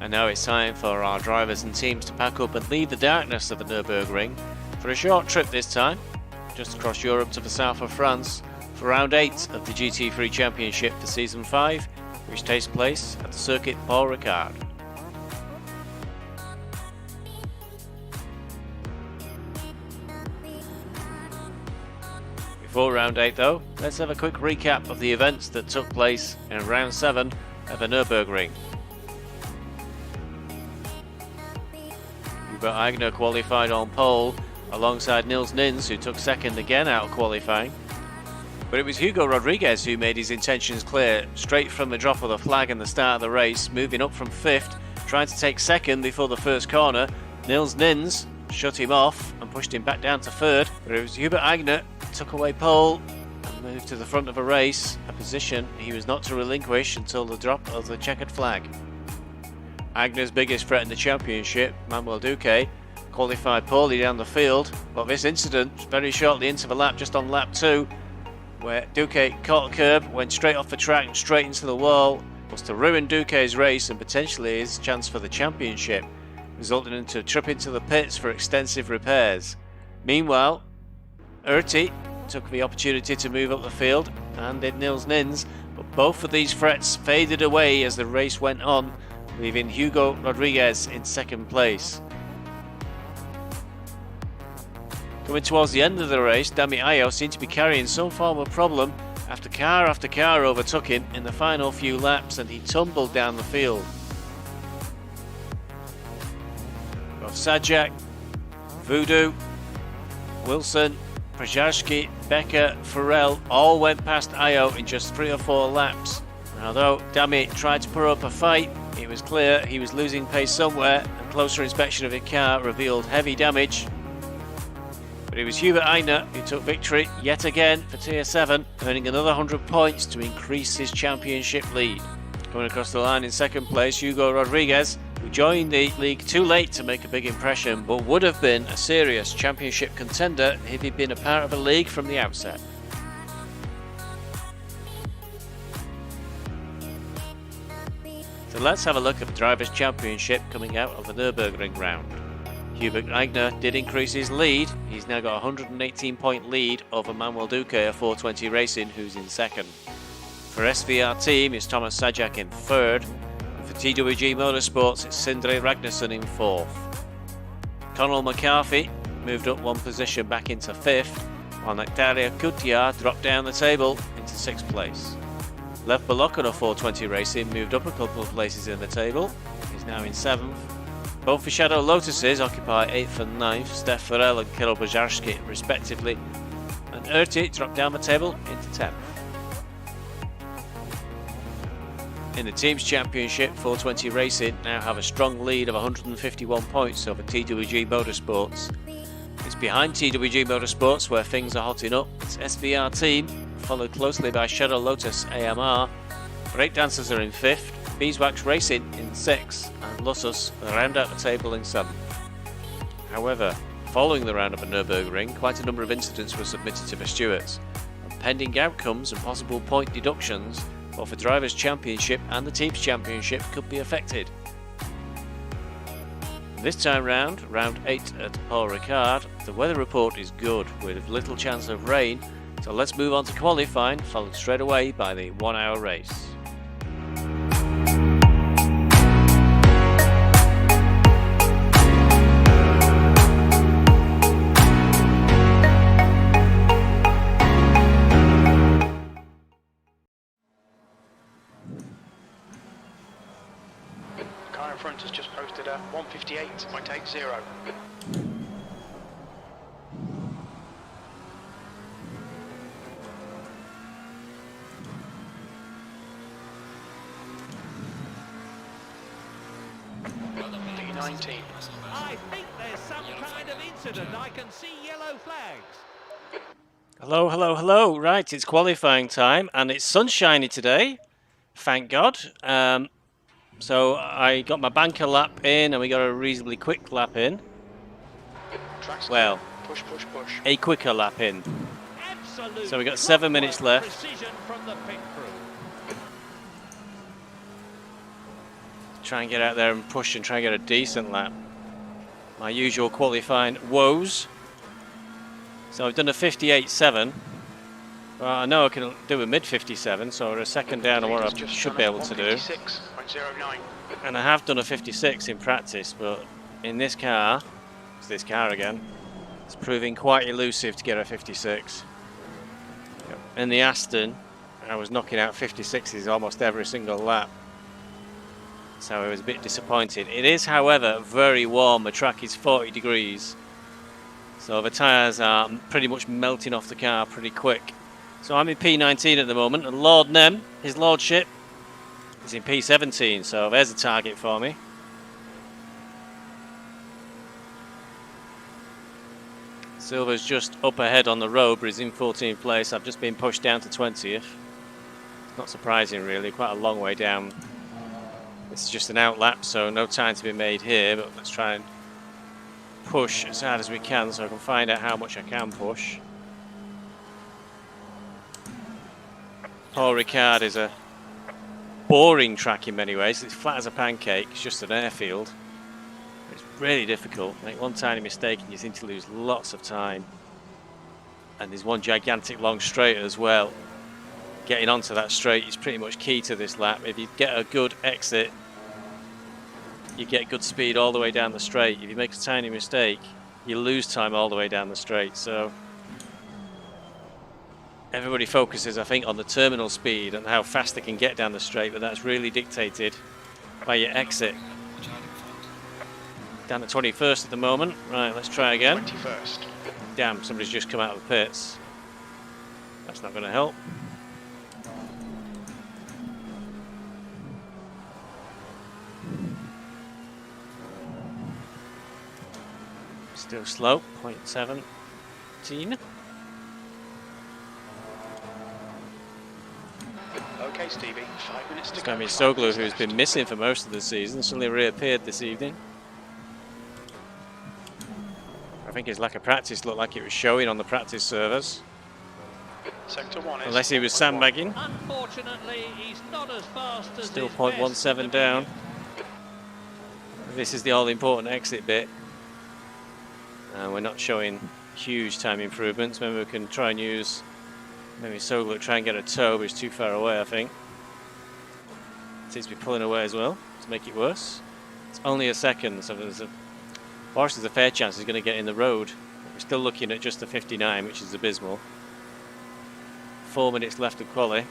And now it's time for our drivers and teams to pack up and leave the darkness of the Nürburgring for a short trip this time, just across Europe to the south of France for round 8 of the GT3 Championship for Season 5, which takes place at the circuit Paul Ricard. Before round 8 though, let's have a quick recap of the events that took place in round 7 of the Nürburgring. Hubert Aigner qualified on pole alongside Nils Nins, who took second again out of qualifying. But it was Hugo Rodriguez who made his intentions clear straight from the drop of the flag and the start of the race, moving up from 5th, trying to take second before the first corner. Nils Nins shut him off and pushed him back down to 3rd, but it was Hubert Aigner took away pole and moved to the front of a race, a position he was not to relinquish until the drop of the checkered flag. Aigner's biggest threat in the championship, Manuel Duque, qualified poorly down the field, but this incident very shortly into the lap, just on lap 2, where Duque caught a curb, went straight off the track and straight into the wall, was to ruin Duque's race and potentially his chance for the championship, resulting in a trip into the pits for extensive repairs. Meanwhile, Urti took the opportunity to move up the field, and did Nils Nins, but both of these threats faded away as the race went on, leaving Hugo Rodriguez in 2nd place. Coming towards the end of the race, Dami Ayo seemed to be carrying some form of problem after car overtook him in the final few laps and he tumbled down the field. Both Sajak, Voodoo, Wilson, Prajarski, Becker, Farrell all went past Ayo in just 3 or 4 laps. And although Dami tried to put up a fight, it was clear he was losing pace somewhere, and closer inspection of his car revealed heavy damage. But it was Hubert Aigner who took victory yet again for Tier 7, earning another 100 points to increase his championship lead. Coming across the line in 2nd place, Hugo Rodriguez, who joined the league too late to make a big impression, but would have been a serious championship contender if he'd been a part of the league from the outset. So let's have a look at the Drivers' Championship coming out of the Nürburgring round. Hubert Aigner did increase his lead. He's now got a 118 point lead over Manuel Duque of 420 Racing, who's in 2nd. For SVR team it's Thomas Sajak in 3rd, and for TWG Motorsports it's Sindre Ragnarsson in 4th. Conal McCarthy moved up 1 position back into 5th, while Nectaria Cutiar dropped down the table into 6th place. Lev Bolokhin of 420 Racing moved up a couple of places in the table, he's now in 7th. Both the Shadow Lotuses occupy 8th and 9th, Steph Farrell and Kirill Bajarski respectively, and Urti dropped down the table into 10th. In the Teams Championship, 420 Racing now have a strong lead of 151 points over TWG Motorsports. It's behind TWG Motorsports where things are hotting up. It's SVR team, followed closely by Shadow Lotus AMR. Breakdancers are in 5th, Beeswax Racing in 6th, and Lotus round out the table in 7th. However, following the round of the Nürburgring, quite a number of incidents were submitted to the stewards, and pending outcomes and possible point deductions, both the Drivers' Championship and the Teams Championship could be affected. This time round, round 8 at Paul Ricard, the weather report is good with little chance of rain, so let's move on to qualifying, followed straight away by the 1-hour race. Car in front has just posted a 158.80. P19. I think there's some kind of incident. I can see yellow flags. Hello. Right, it's qualifying time and it's sunshiny today. Thank God. So I got my banker lap in and we got a reasonably quick lap in. Well, push. a quicker lap in. Absolutely. So we got 7 minutes left. Precision from the pit crew. try and get out there and push and try and get a decent lap. My usual qualifying woes. So I've done a 58.7. Well, I know I can do a mid 57, so we're a second down on what I should be able to do. 156.09. And I have done a 56 in practice, but in this car, it's this car again, it's proving quite elusive to get a 56. In the Aston, I was knocking out 56s almost every single lap. So I was a bit disappointed. It is, however, very warm. The track is 40 degrees. So the tyres are pretty much melting off the car pretty quick. So I'm in P19 at the moment, and Lord Nem, his lordship, is in P17. So there's a target for me. Silver's just up ahead on the road, but he's in 14th place. I've just been pushed down to 20th. Not surprising, really. Quite a long way down. This is just an out lap, so no time to be made here. But let's try and push as hard as we can, so I can find out how much I can push. Paul Ricard is a boring track in many ways. It's flat as a pancake. It's just an airfield. It's really difficult. Make one tiny mistake and you seem to lose lots of time. And there's one gigantic long straight as well. Getting onto that straight is pretty much key to this lap. If you get a good exit, you get good speed all the way down the straight. If you make a tiny mistake, you lose time all the way down the straight. So everybody focuses, I think, on the terminal speed and how fast they can get down the straight, but that's really dictated by your exit. Down to 21st at the moment. Right, let's try again. 21st. Damn, somebody's just come out of the pits. That's not going to help. Still slow, 0.17. Okay, Stevie, 5 minutes to go. Bensound, who's been missing for most of the season, suddenly reappeared this evening. I think his lack of practice looked like it was showing on the practice servers. Sector 1 is Unless he was sandbagging. Unfortunately, he's not as fast as Still his 0.17 best down. This is the all-important exit bit. We're not showing huge time improvements. Maybe we can try and use, maybe Soglu try and get a toe, but he's too far away, I think. Seems to be pulling away as well to make it worse. It's only a second, so Boris has a fair chance he's going to get in the road. We're still looking at just a 59, which is abysmal. 4 minutes left of quali.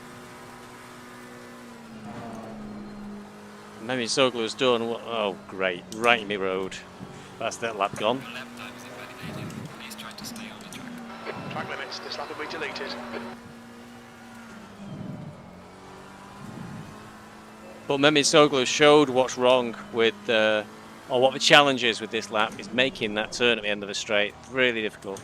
Maybe Soglu's done. Oh, great! Right in the road. That's that lap gone. Track limits, this lap will be deleted. But Mehmet Soglu showed what's wrong with, or what the challenge is with this lap is making that turn at the end of the straight. Really difficult.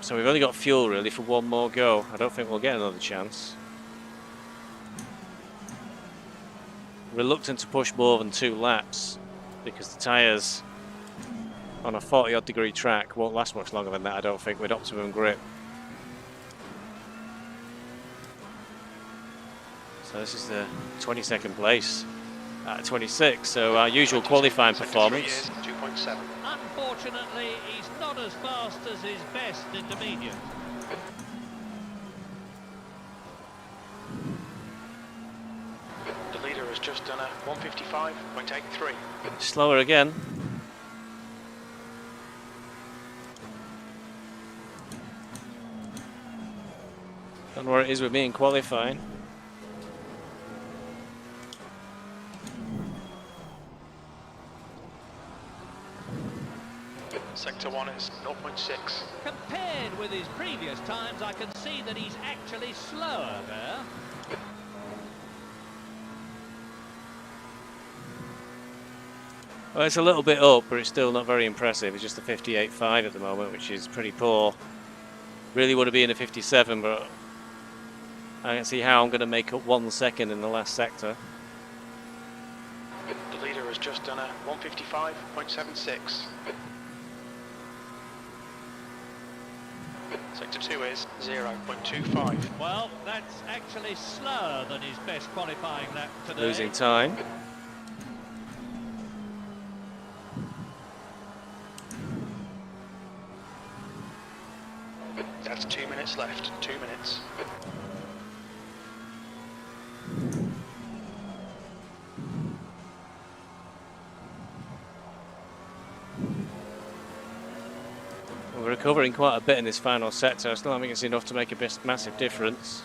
So we've only got fuel really for one more go. I don't think we'll get another chance. Reluctant to push more than 2 laps because the tyres on a 40 odd degree track won't last much longer than that, I don't think, with optimum grip. So this is the 22nd place at 26, so our usual qualifying performance. 2.7. Unfortunately, he's not as fast as his best intermediate. The leader has just done a 155.83. Slower again. Don't know where it is with me in qualifying. Sector 1 is 0.6. Compared with his previous times, I can see that he's actually slower there. Well, it's a little bit up, but it's still not very impressive. It's just a 58.5 at the moment, which is pretty poor. Really want to be in a 57, but I can see how I'm going to make up 1 second in the last sector. The leader has just done a 155.76. Sector 2 is 0.25. Well, that's actually slower than his best qualifying lap today. Losing time. That's 2 minutes left. 2 minutes. We're recovering quite a bit in this final sector. I still don't think it's enough to make a massive difference.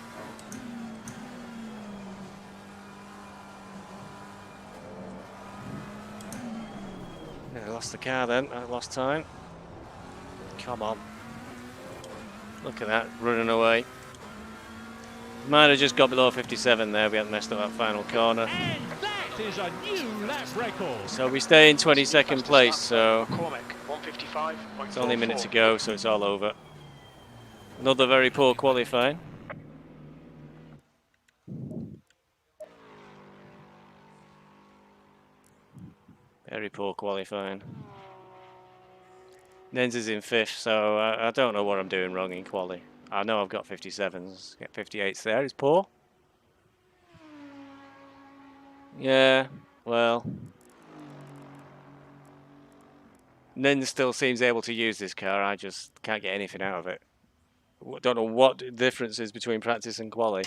Yeah, I lost the car then. I lost time. Come on. Look at that, running away. Might have just got below 57 there. We hadn't messed up that final corner. And that is a new lap record. So we stay in 22nd place, so it's only a minute to go, so it's all over. Another very poor qualifying. Very poor qualifying. Nens is in 5th, so I don't know what I'm doing wrong in quali. I know I've got 57s, get 58s there. It's poor. Yeah, well. Nens still seems able to use this car. I just can't get anything out of it. Don't know what the difference is between practice and quali.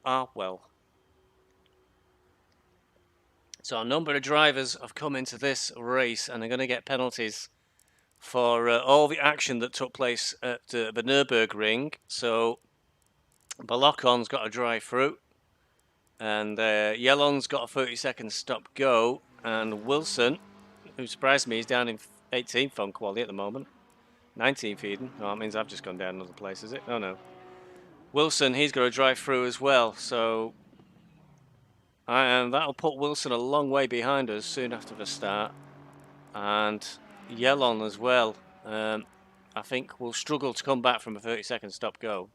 Ah, well. So a number of drivers have come into this race and are going to get penalties for all the action that took place at the Nürburgring. So Balocon's got a drive through, and Yellon's got a 30-second stop go, and Wilson, who surprised me, is down in 18th on quali at the moment. 19th even. Oh, that means I've just gone down another place, is it? Oh no. Wilson, he's got a drive through as well, so and that'll put Wilson a long way behind us soon after the start. And Yellon as well, I think will struggle to come back from a 30-second stop go.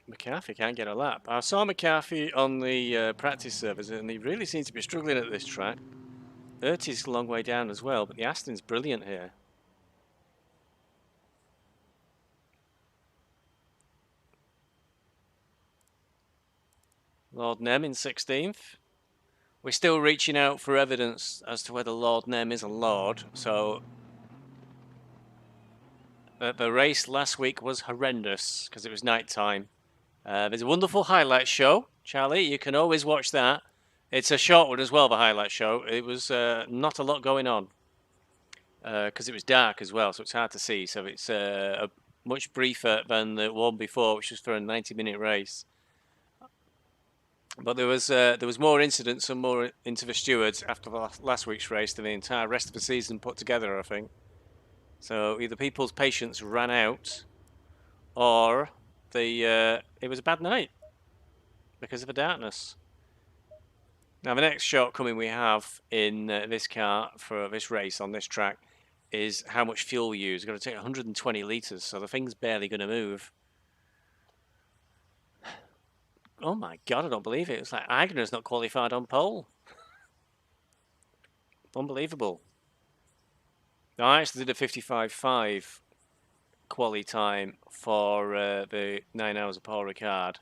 McCarthy can't get a lap. I saw McCarthy on the practice service, and he really seems to be struggling at this track. Ertie's a long way down as well, but the Aston's brilliant here. Lord Nem in 16th. We're still reaching out for evidence as to whether Lord Nem is a Lord. So the race last week was horrendous because it was night time. There's a wonderful highlight show, Charlie. You can always watch that. It's a short one as well, the highlight show. It was not a lot going on because it was dark as well, so it's hard to see. So it's much briefer than the one before, which was for a 90-minute race. But there was more incidents and more into the stewards after the last week's race than the entire rest of the season put together, I think. So either people's patience ran out, or it was a bad night because of the darkness. Now the next shortcoming we have in this car for this race on this track is how much fuel we use. We've got to take 120 litres, so the thing's barely going to move. Oh my God, I don't believe it. It's like Aigner's not qualified on pole. Unbelievable. I actually did a 55.5 quali time for the 9 hours of Paul Ricard.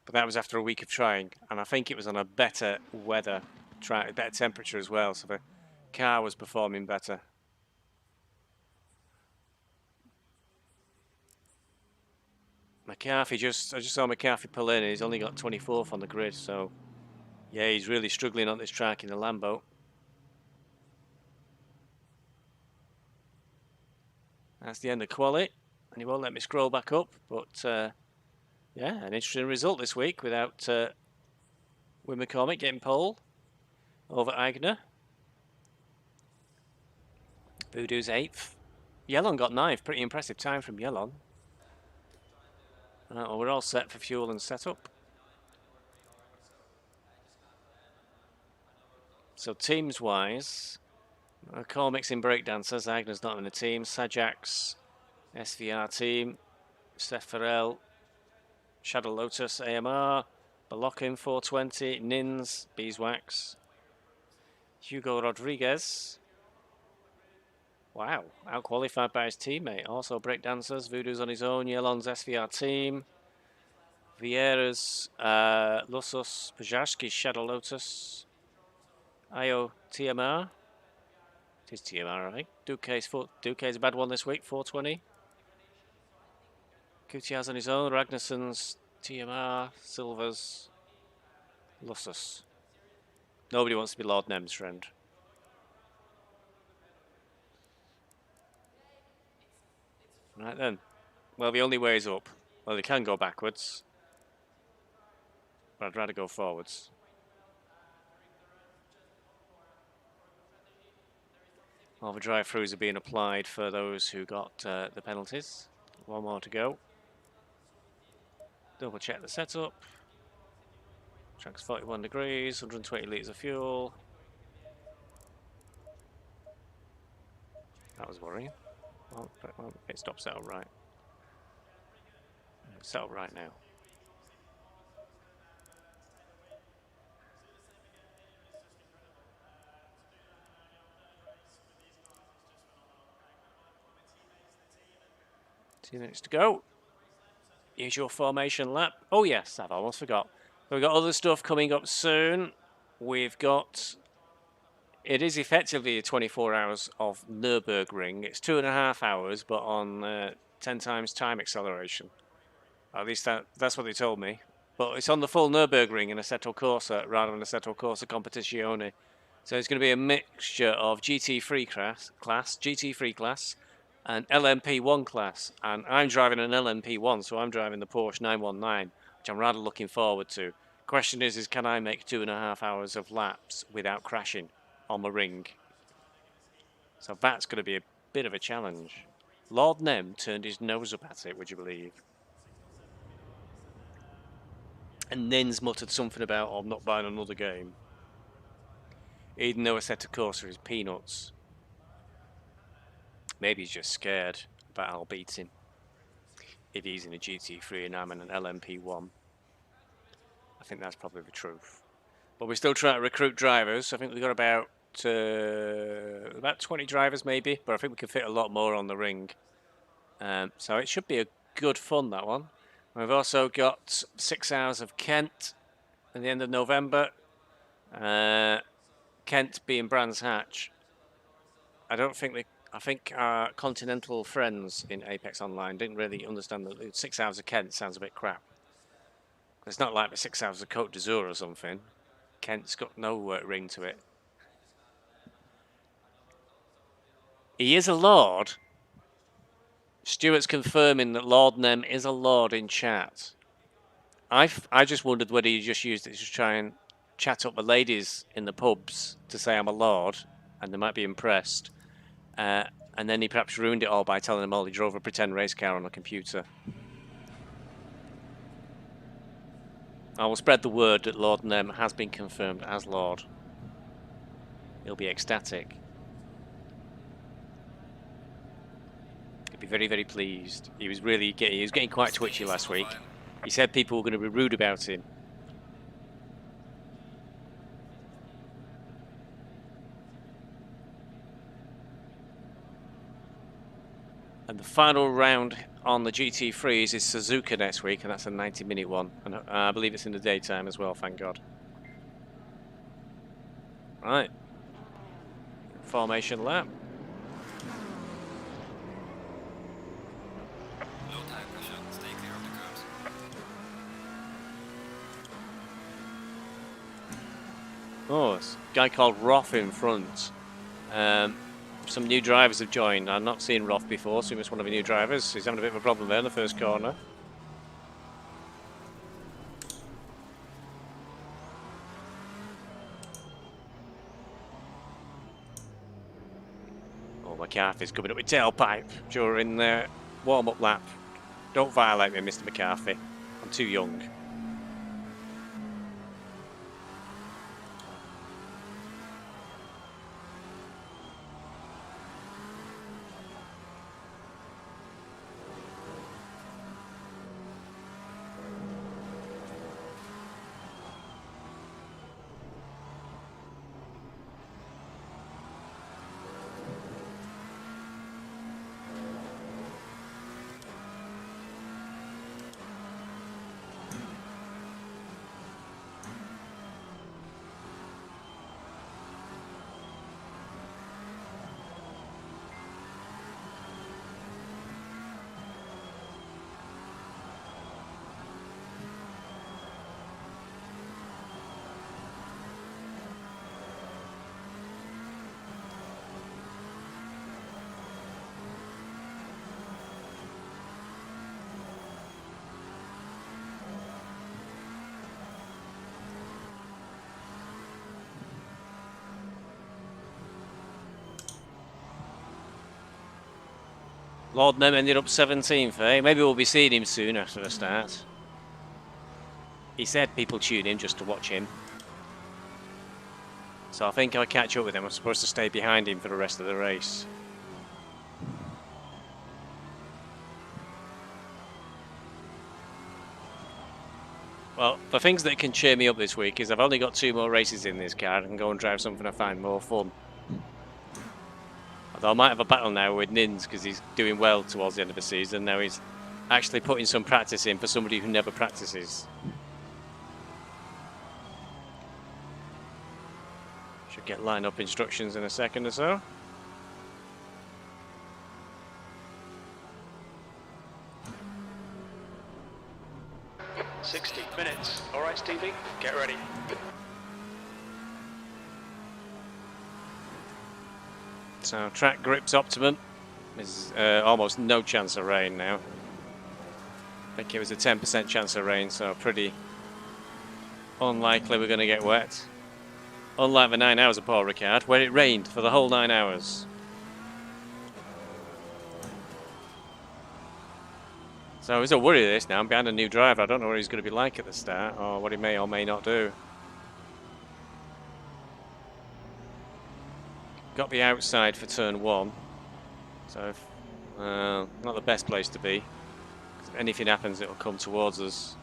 But that was after a week of trying. And I think it was on a better weather track, better temperature as well. So the car was performing better. McCarthy, I just saw McCarthy pull in, and he's only got 24th on the grid, so yeah, he's really struggling on this track in the Lambo. That's the end of quali, and he won't let me scroll back up, but yeah, an interesting result this week without Wim McCormick getting pole over Aigner. Voodoo's 8th. Yellon got 9th, pretty impressive time from Yellon. Well, we're all set for fuel and setup. So teams-wise, McCormick's in breakdancers, Aigner's not in the team. Sajak's SVR team, Steph Farrell, Shadow Lotus, AMR, Balockin 420, Nins, Beeswax, Hugo Rodriguez, Wow, out-qualified by his teammate. Also breakdancers, Voodoo's on his own, Yelon's SVR team. Vieira's Lusus, Pajashki's Shadow Lotus. Io TMR. It is TMR, I think. Duque's a bad one this week, 420. Gutierrez on his own, Ragnarsson's TMR, Silver's Lusus. Nobody wants to be Lord Nem's friend. Right then. Well, the only way is up. Well, they can go backwards, but I'd rather go forwards. All the drive-throughs are being applied for those who got the penalties. One more to go. Double check the setup. Track's 41 degrees, 120 litres of fuel. That was worrying. Well, pit stop set up right. Set up right now. Two minutes to go. Use your formation lap. Oh yes, I've almost forgot. We've got other stuff coming up soon. We've got... It is effectively 24 hours of Nürburgring. It's 2.5 hours, but on 10 times time acceleration. At least that's what they told me. But it's on the full Nürburgring in Assetto Corsa rather than Assetto Corsa Competizione. So it's going to be a mixture of GT3 class, and LMP1 class. And I'm driving an LMP1, so I'm driving the Porsche 919, which I'm rather looking forward to. Question is can I make 2.5 hours of laps without crashing on the ring? So that's going to be a bit of a challenge. Lord Nem turned his nose up at it, would you believe? And Nins muttered something about, I'm not buying another game. Even though Assetto Corsa is peanuts. Maybe he's just scared about I'll beat him. If he's in a GT3 and I'm in an LMP1. I think that's probably the truth. But we're still trying to recruit drivers. I think we've got about 20 drivers maybe. But I think we can fit a lot more on the ring. So it should be a good fun, that one. We've also got 6 hours of Kent at the end of November. Kent being Brands Hatch. I think our continental friends in Apex Online didn't really understand that 6 hours of Kent sounds a bit crap. It's not like the 6 hours of Côte d'Azur or something. Kent's got no ring to it. He is a lord. Stuart's confirming that Lord Nem is a lord in chat. I just wondered whether he just used it to try and chat up the ladies in the pubs to say I'm a lord, and they might be impressed. And then he perhaps ruined it all by telling them all he drove a pretend race car on a computer. I will spread the word that Lord Nem has been confirmed as Lord. He'll be ecstatic. He'll be very, very pleased. He was getting quite twitchy last week. He said people were going to be rude about him. And the final round on the GT3s is Suzuka next week, and that's a 90-minute one. And I believe it's in the daytime as well, thank God. Right. Formation lap. Low tire pressure, stay clear of the curbs. Oh, it's a guy called Roth in front. Some new drivers have joined. I've not seen Roth before, so he must be one of the new drivers. He's having a bit of a problem there in the first corner. Oh, McCarthy's coming up with tailpipe during the warm-up lap. Don't violate me, Mr. McCarthy. I'm too young. Lordnam ended up 17th, eh? Maybe we'll be seeing him soon after the start. He said people tune in just to watch him. So I think I'll catch up with him. I'm supposed to stay behind him for the rest of the race. Well, the things that can cheer me up this week is I've only got 2 more races in this car. I can go and drive something I find more fun. Although I might have a battle now with Nins because he's doing well towards the end of the season. Now he's actually putting some practice in for somebody who never practices. Should get line-up instructions in a second or so. minutes. All right, Stevie, get ready. So track grip's optimum. There's almost no chance of rain now. I think it was a 10% chance of rain, so pretty unlikely we're going to get wet. Unlike the 9 hours of Paul Ricard, where it rained for the whole 9 hours. So it's a worry this now. I'm behind a new driver. I don't know what he's going to be like at the start, or what he may or may not do. Got the outside for turn 1. So, not the best place to be. If anything happens, it'll come towards us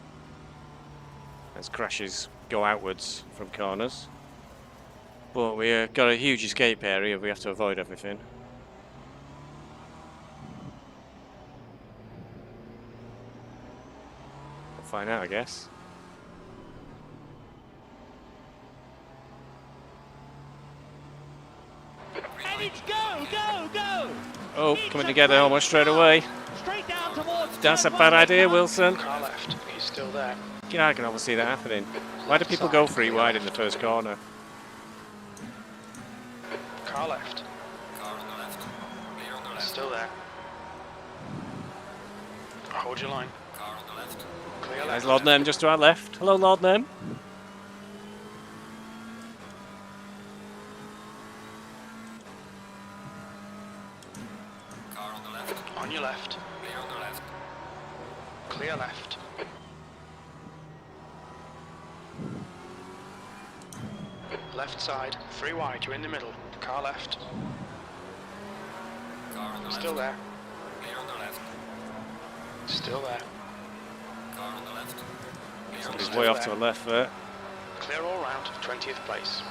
as crashes go outwards from corners. But we've got a huge escape area. We have to avoid everything. We'll find out, I guess. And it's go! Oh, coming together almost straight away. Straight down towards That's a turn bad one. idea, Wilson. Car left, he's still there. Yeah, I can almost see that happening. Why do people go 3 wide in the first corner? Car left, Car on the left. Clear on the left. still there. Hold your line. Car on the left. Clear There's left. Lord Name just to our left. Hello, Lord Name. Car on the left. On your left. Clear on the left. Clear left. Left side, 3 wide, you're in the middle. Car left. Car on the left. Still there. Clear on the left. Still there. Car on the left. Clear on the He's left. way off to the left there. Clear all round, 20th place.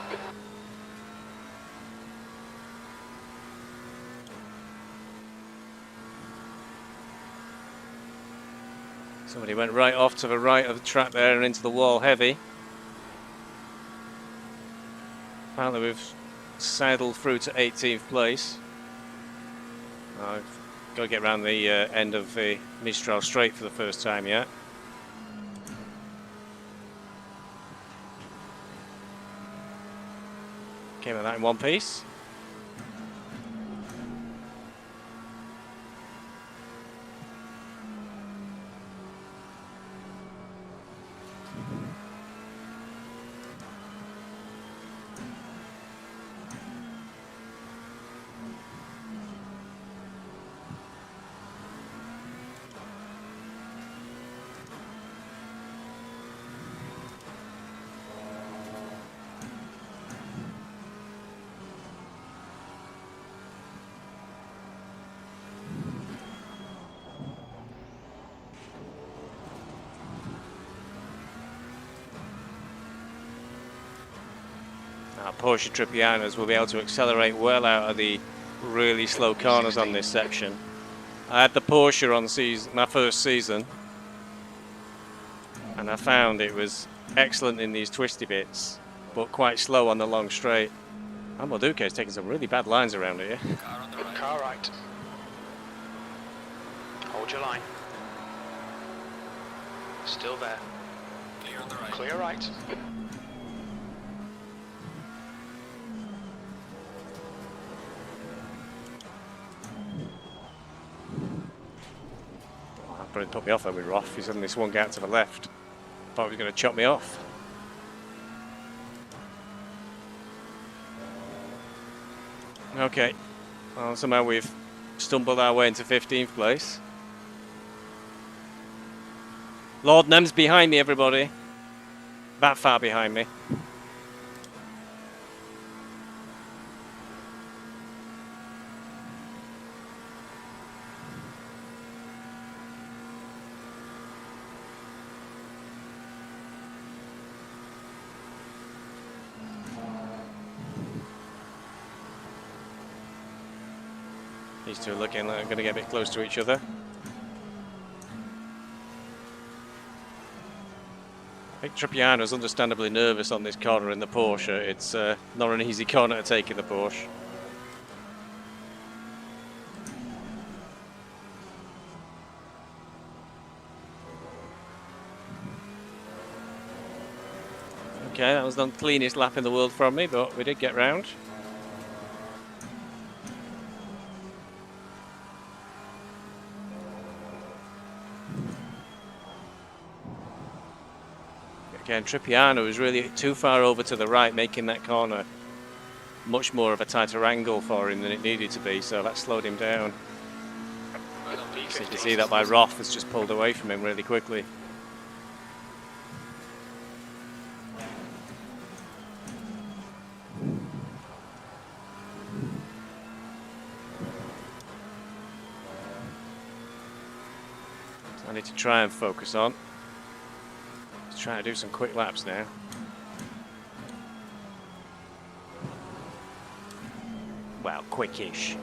Somebody went right off to the right of the track there and into the wall heavy. Apparently we've saddled through to 18th place. I've got to get around the end of the Mistral straight for the first time yet. Came at that in one piece. Our Porsche Tripianos will be able to accelerate well out of the really slow corners on this section. I had the Porsche on my first season, and I found it was excellent in these twisty bits, but quite slow on the long straight. Duque is taking some really bad lines around here. Car on the right. Car right. Hold your line. Still there. Clear on the right. Clear right. Probably put me off there with Roth. He suddenly swung out to the left. Thought he was going to chop me off. Okay. Well, somehow we've stumbled our way into 15th place. Lord Nem's behind me, everybody. That far behind me. These two are looking like they're going to get a bit close to each other. I think Trippiano's understandably nervous on this corner in the Porsche. It's not an easy corner to take in the Porsche. Okay, that was the cleanest lap in the world from me, but we did get round. Again, Trippiano was really too far over to the right, making that corner much more of a tighter angle for him than it needed to be, so that slowed him down. So you can see that by Roth has just pulled away from him really quickly. So I need to try and focus on. Trying to do some quick laps now. Well, quickish.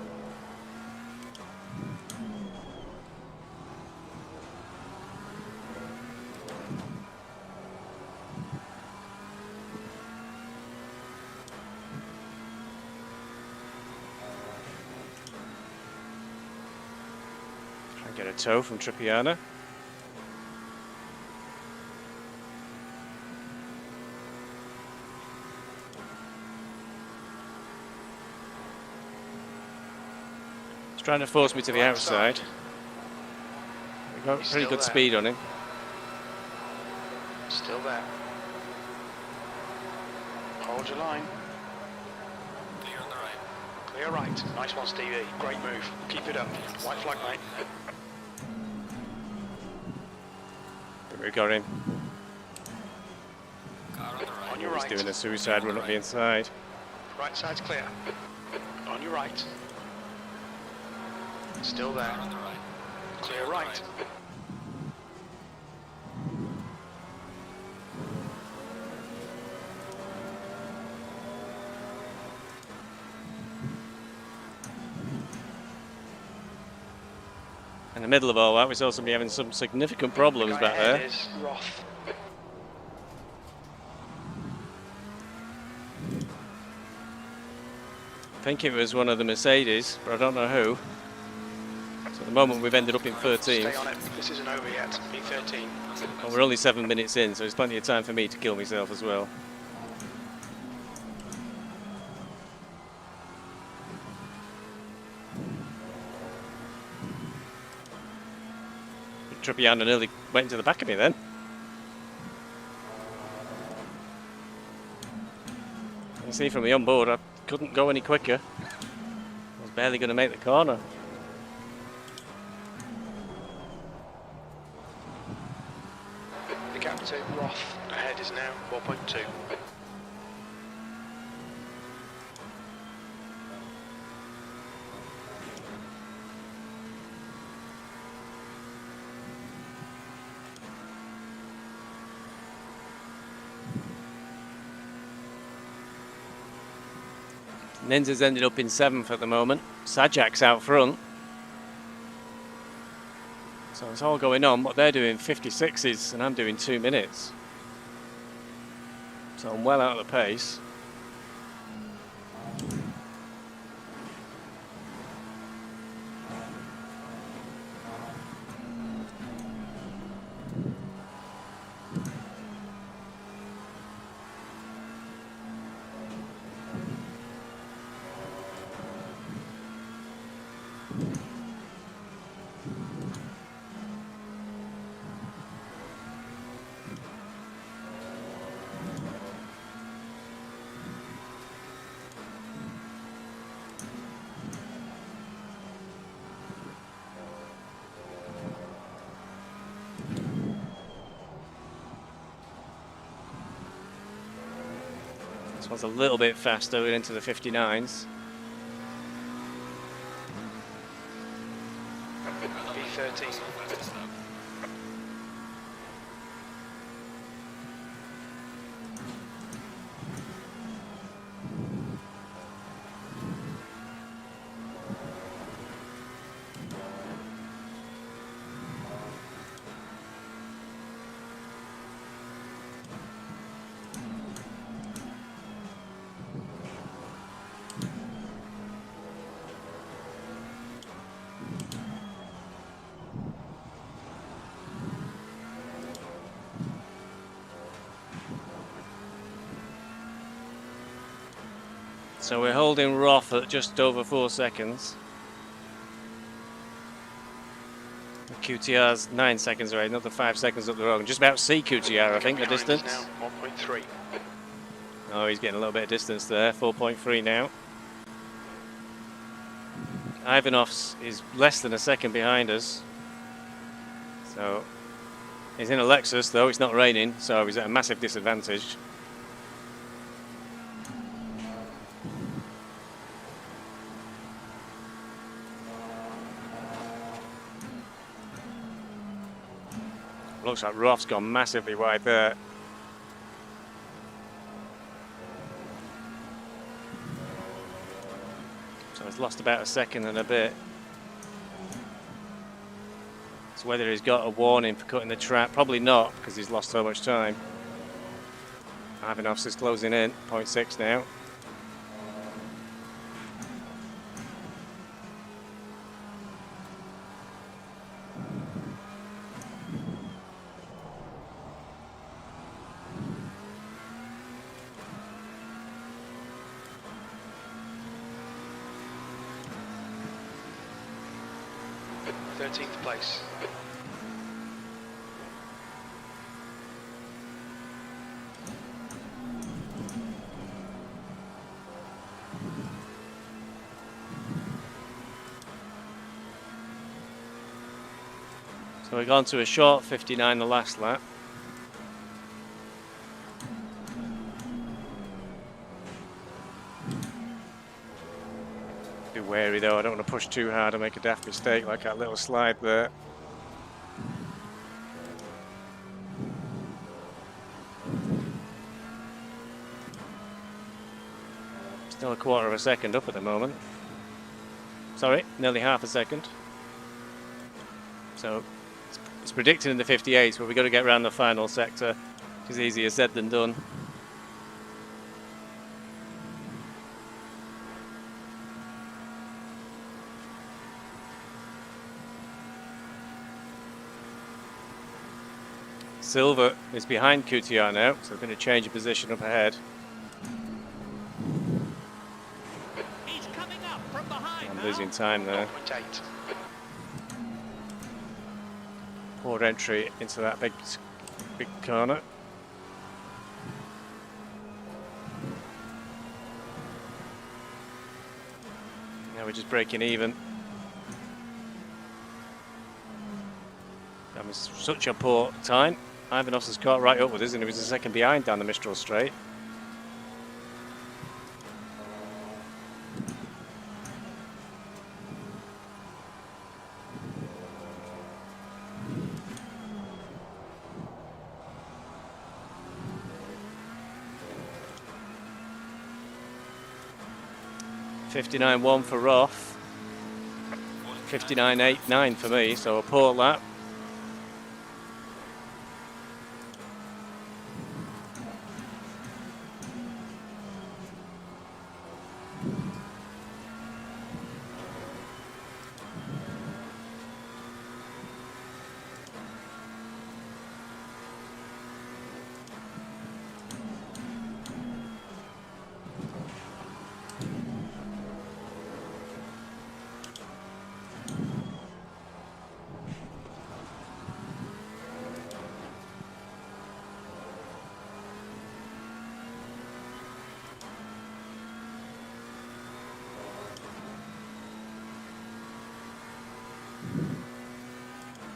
Try and get a tow from Trippiano. Trying to force me to the outside. We've got pretty good speed on him. Still there. Hold your line. Clear on the right. Clear right. Nice one, Stevie. Great move. Keep it up. White flag, mate. We got him. Car on the right. On your He's right. doing a suicide run up the inside. Right side's clear. On your right. Still there. Car on the right. Clear right. In the middle of all that, we saw somebody having some significant problems back Ahead there. is Roth. I think it was one of the Mercedes, but I don't know who. So at the moment we've ended up in 13th. Stay on it. This isn't over yet. P13. And we're only 7 minutes in, so there's plenty of time for me to kill myself as well. Trippiano nearly went into the back of me then. You can see from the onboard I couldn't go any quicker. I was barely going to make the corner. The gap to Roth ahead is now 4.2. Ninza's ended up in 7th at the moment. Sajak's out front. So it's all going on, but they're doing 56s and I'm doing 2 minutes. So I'm well out of the pace. This one's a little bit faster into the 59s. V13. So we're holding Roth at just over 4 seconds. QTR's 9 seconds away, another 5 seconds up the road. Just about see QTR, I think, the distance. Now 1.3. Oh, he's getting a little bit of distance there, 4.3 now. Ivanov's is less than a second behind us. So he's in a Lexus, though it's not raining, so he's at a massive disadvantage. Looks like Roth's gone massively wide there. So he's lost about a second and a bit. So whether he's got a warning for cutting the trap, probably not, because he's lost so much time. Ivanov's is closing in, 0.6 now. Place. So we've gone to a short 59 the last lap. Be wary though, I don't want to push too hard and make a daft mistake like that little slide there. Still a quarter of a second up at the moment. Sorry, nearly half a second. So it's predicted in the 58s, but we've got to get around the final sector, which is easier said than done. Silver is behind QTR now, so we're going to change a position up ahead. He's coming up from behind. I'm now. losing time there. 0.8. Poor entry into that big corner. Now we're just breaking even. That was such a poor time. Ivanov's has caught right up with us and he was a second behind down the Mistral straight. .59.1 for Roth. 59.89 for me, so a poor lap.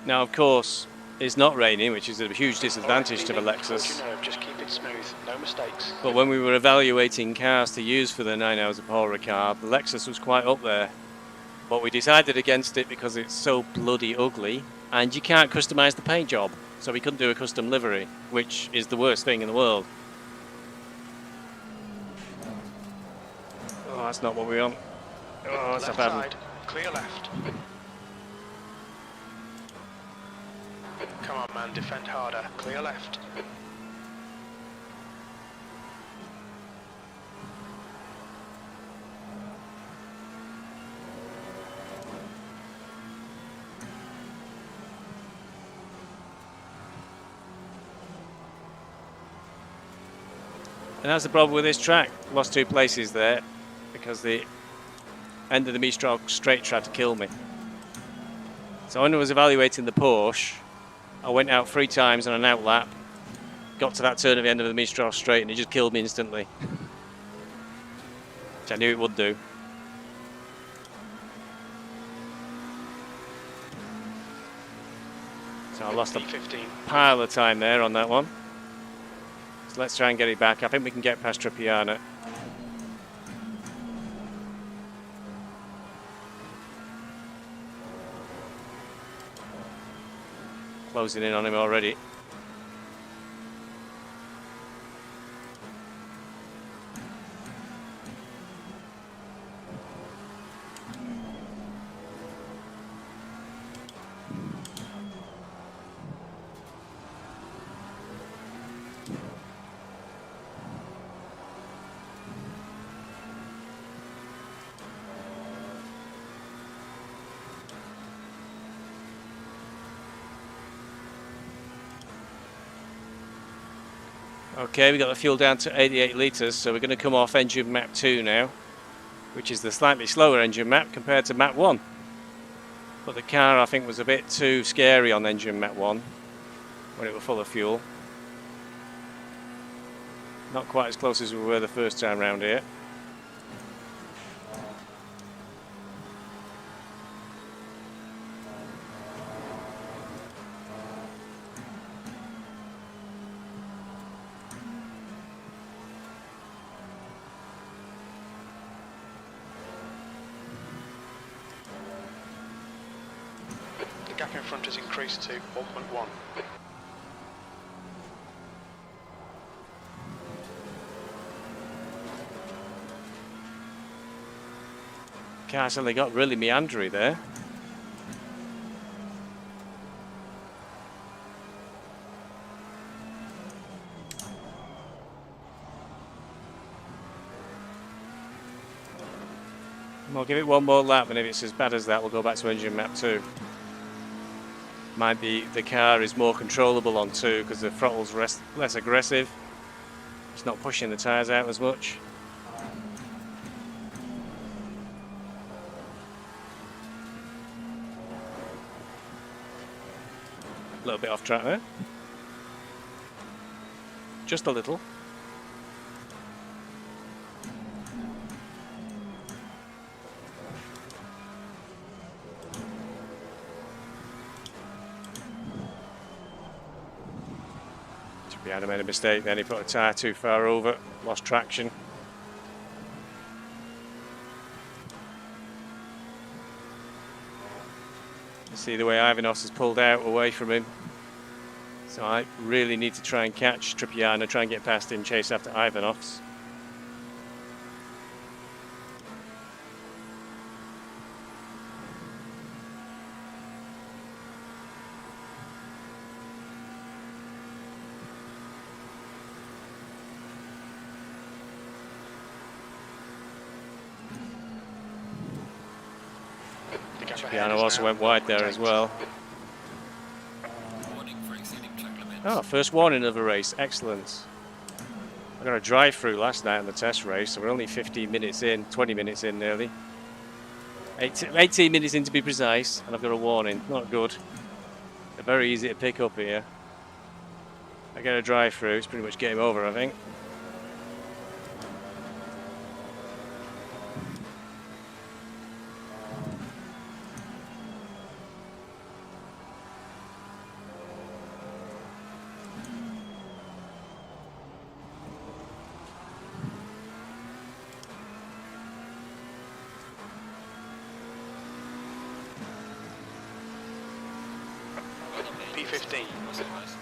Now, of course, it's not raining, which is a huge disadvantage to the Lexus. Just keep it smooth, no mistakes. But when we were evaluating cars to use for the 9 hours of Paul Ricard, the Lexus was quite up there. But we decided against it because it's so bloody ugly, and you can't customise the paint job. So we couldn't do a custom livery, which is the worst thing in the world. Oh, that's not what we want. Oh, that's a Left bad one. side, clear left. Come on man, defend harder, clear left. And that's the problem with this track. Lost 2 places there because the end of the Mistral straight tried to kill me. So when I was evaluating the Porsche, I went out 3 times on an out lap, got to that turn at the end of the Mistral straight, and it just killed me instantly. Which I knew it would do. So I lost a pile of time there on that one. So let's try and get it back. I think we can get past Trappiana. Closing in on him already. Okay, we got the fuel down to 88 litres, so we're going to come off engine map 2 now, which is the slightly slower engine map compared to map 1. But the car, I think, was a bit too scary on engine map 1 when it was full of fuel. Not quite as close as we were the first time round here. The gap in front has increased to 1.1. Car suddenly got really meandery there. We'll give it one more lap, and if it's as bad as that, we'll go back to engine map 2. Might be the car is more controllable on 2 because the throttle's less aggressive. It's not pushing the tyres out as much. A little bit off track there. Just a little. Trappiana made a mistake then, he put a tyre too far over, lost traction. See the way Ivanos has pulled out away from him. So I really need to try and catch Trappiana, try and get past him, chase after Ivanos. Trappiana also went wide there as well. Oh, first warning of the race, excellent. I got a drive-through last night on the test race, so we're only 15 minutes in, 20 minutes in nearly. 18 minutes in to be precise, and I've got a warning, not good. They're very easy to pick up here. I get a drive-through, it's pretty much game over, I think. 2015. What's it, guys?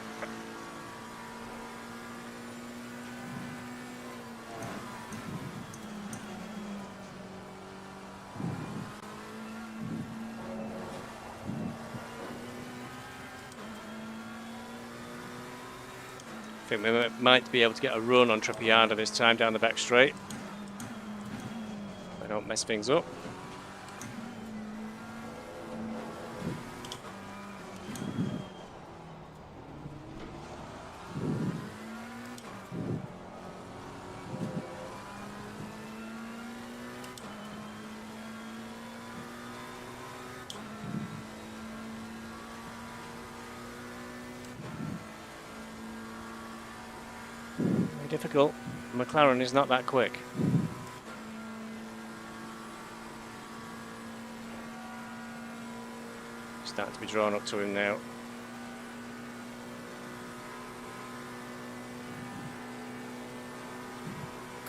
I think we might be able to get a run on Trappiano this time down the back straight. I don't mess things up. Very difficult. McLaren is not that quick. Starting to be drawn up to him now.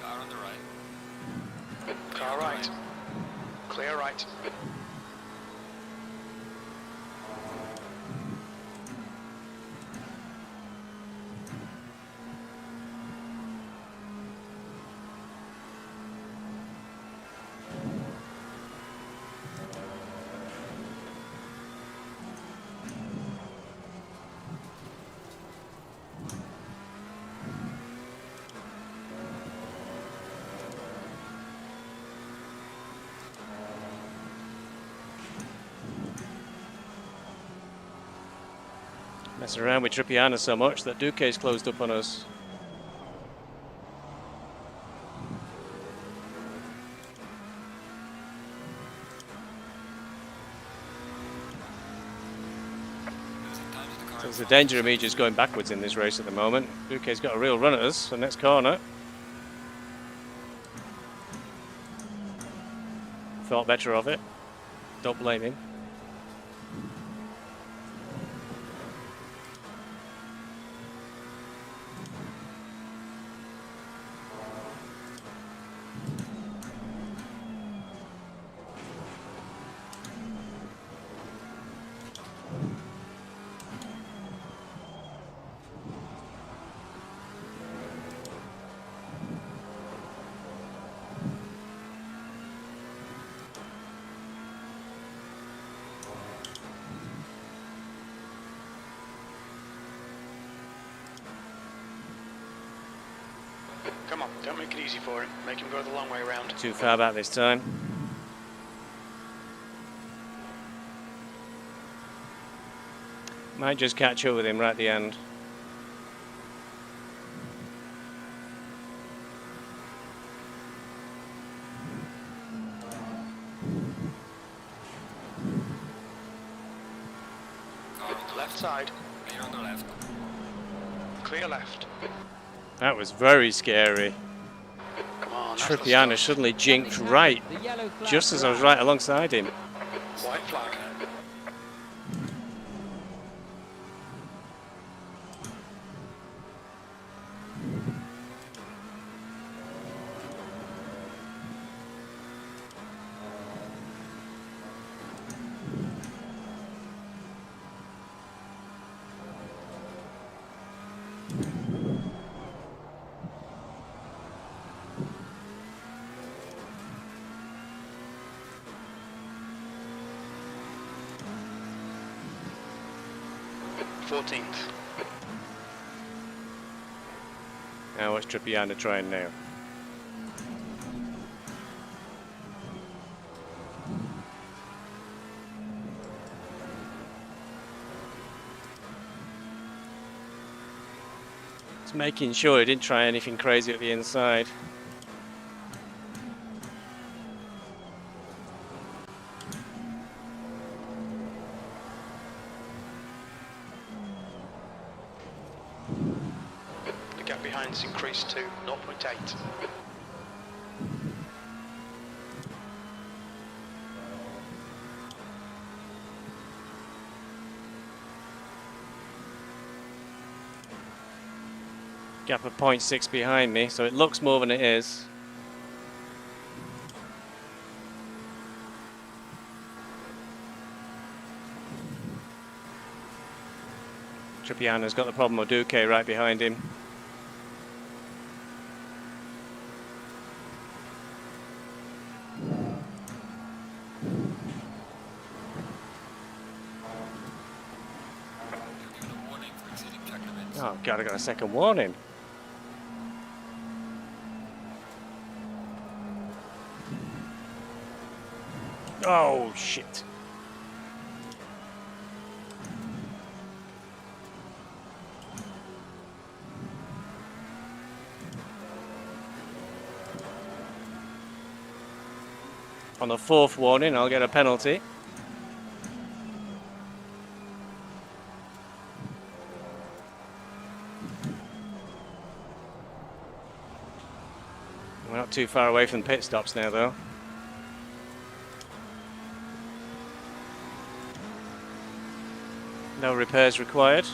Car on the right. Car right. Clear right. Messing around with Trappiano so much that Duque's closed up on us. Losing time to the car. So there's a danger of me just going backwards in this race at the moment. Duque's got a real run at us, the next corner. Thought better of it. Don't blame him. Come on, don't make it easy for him. Make him go the long way around. Too far back this time. Might just catch up with him right at the end. Car on the Left side. Clear on the left. Clear left. That was very scary. Come on, that's the Trappiano stuff. suddenly jinked right, The yellow flag just as I was flag. right alongside him. White flag. Now what's Trappiano trying now? Just making sure he didn't try anything crazy at the inside. The gap behind's increased to 0.8. Gap of 0.6 behind me, so it looks more than it is. Trippiano's got the problem with Duque right behind him. You're given a warning for exceeding track limits. Oh god, I got a second warning. Oh shit. On the fourth warning, I'll get a penalty. We're not too far away from pit stops now, though. No repairs required.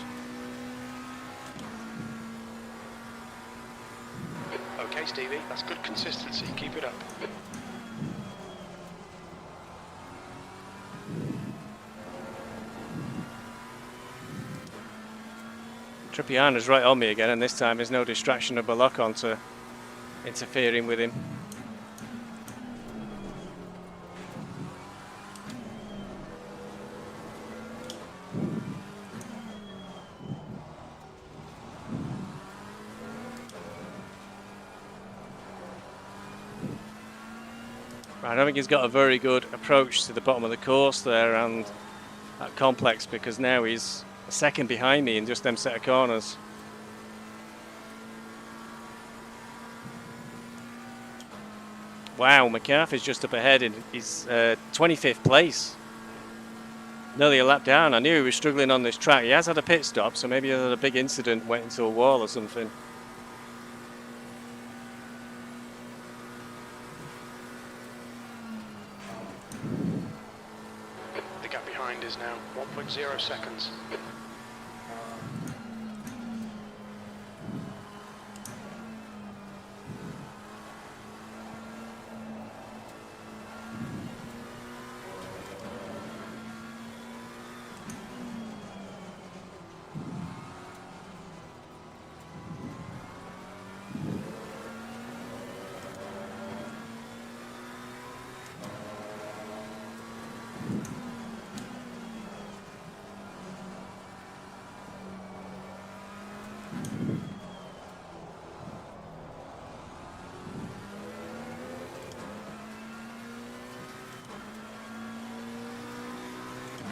Okay, Stevie, that's good consistency. Keep it up. Trippiano's right on me again, and this time there's no distraction of Balocon to interfering with him. I don't think he's got a very good approach to the bottom of the course there and that complex, because now he's a second behind me in just them set of corners. Wow, McCarthy's just up ahead in his 25th place. Nearly a lap down. I knew he was struggling on this track. He has had a pit stop, so maybe he had a big incident, went into a wall or something. The gap behind is now 1.0 seconds.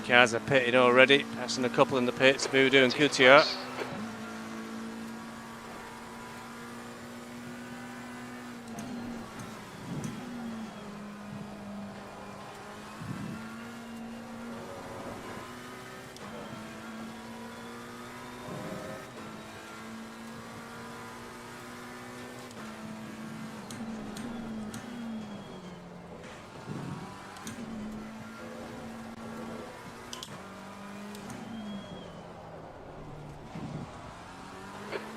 Cars are pitted already, passing a couple in the pits, Voodoo and Couture.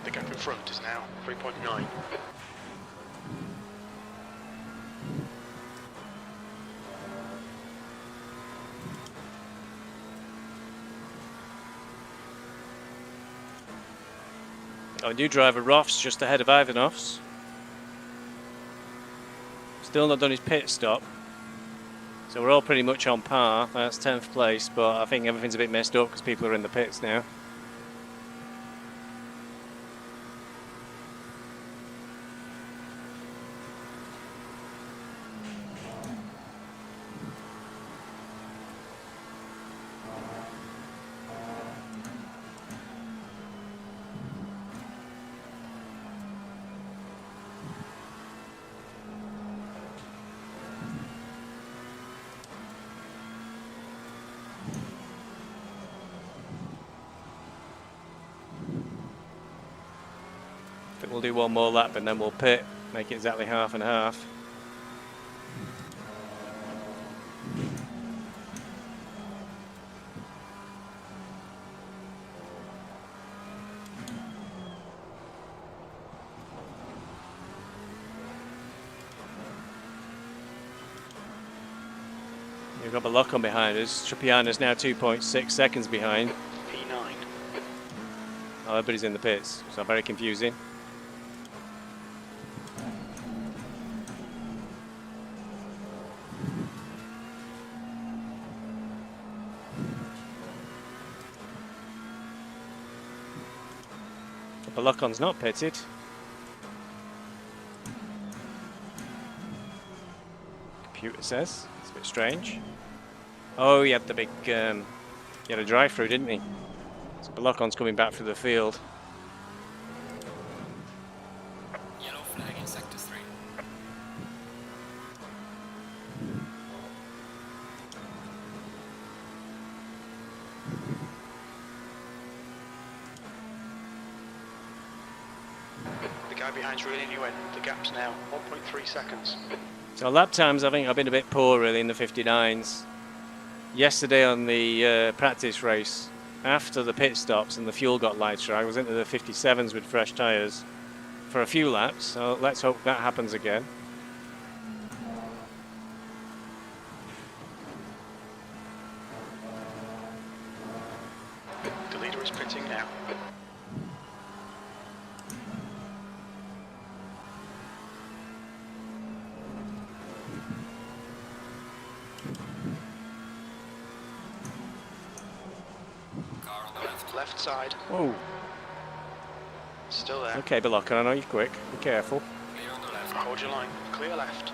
The gap in front is now 3.9. Our new driver Roth's just ahead of Ivanov's. Still not done his pit stop. So we're all pretty much on par. That's 10th place, but I think everything's a bit messed up because people are in the pits now. We'll do one more lap and then we'll pit, make it exactly half and half. We've got Balocon behind us. Trippiano's now 2.6 seconds behind. P9. Oh, everybody's in the pits, so very confusing. Balocon's not pitted. Computer says it's a bit strange. Oh, he had the big, he had a drive-through, didn't he? So Balocon's coming back through the field. Yellow flag in sector 3. The guy behind's reeling you in. The gap's now 1.3 seconds. So lap times, I think I've been a bit poor really in the 59s. Yesterday on the practice race, after the pit stops and the fuel got lighter, I was into the 57s with fresh tyres for a few laps, so let's hope that happens again. The leader is pitting now. Car on the left. Left side. Oh, Still there. okay, Balocon, I know you're quick. Be careful. Clear on the left. Hold your line. Clear left.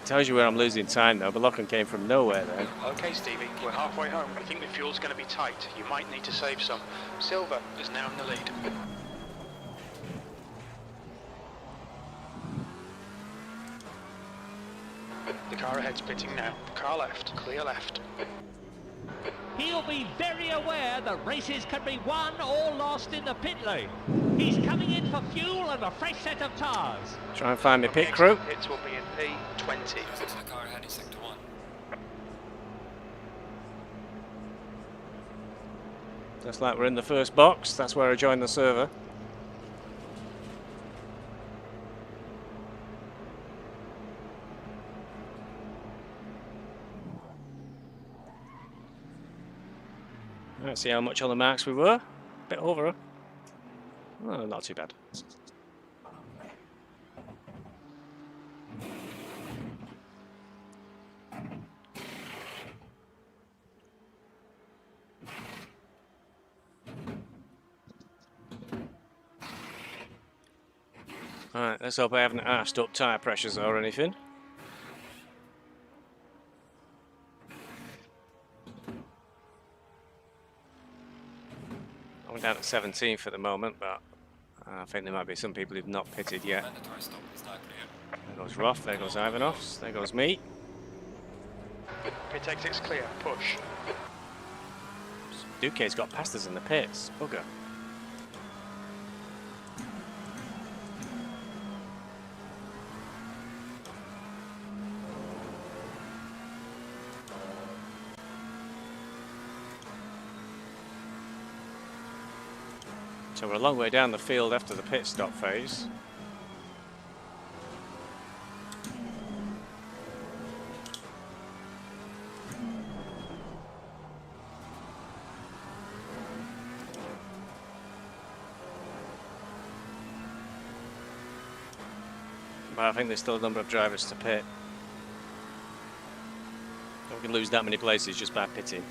Tells you where I'm losing time though. Balocon came from nowhere then. Okay, Stevie, we're halfway home. I think the fuel's going to be tight. You might need to save some. Silver is now in the lead. The car ahead's pitting now. Car left. Clear left. He'll be very aware that races can be won or lost in the pit lane. He's coming in for fuel and a fresh set of tyres. Try and find my From pit the crew. exit pits will be in P20. Just to the car ahead in sector 1. Just like we're in the first box, that's where I joined the server. Let's see how much on the marks we were. Bit over. Oh, not too bad. Alright, let's hope I haven't arsed up tyre pressures or anything. I'm down at 17 for the moment, but I think there might be some people who've not pitted yet. Mandatory stop is now clear. There goes Roth, there goes Ivanovs, there goes me. Pit exit's clear. Push. Duque's got past us in the pits. Bugger. So we're a long way down the field after the pit stop phase. But I think there's still a number of drivers to pit. We can lose that many places just by pitting.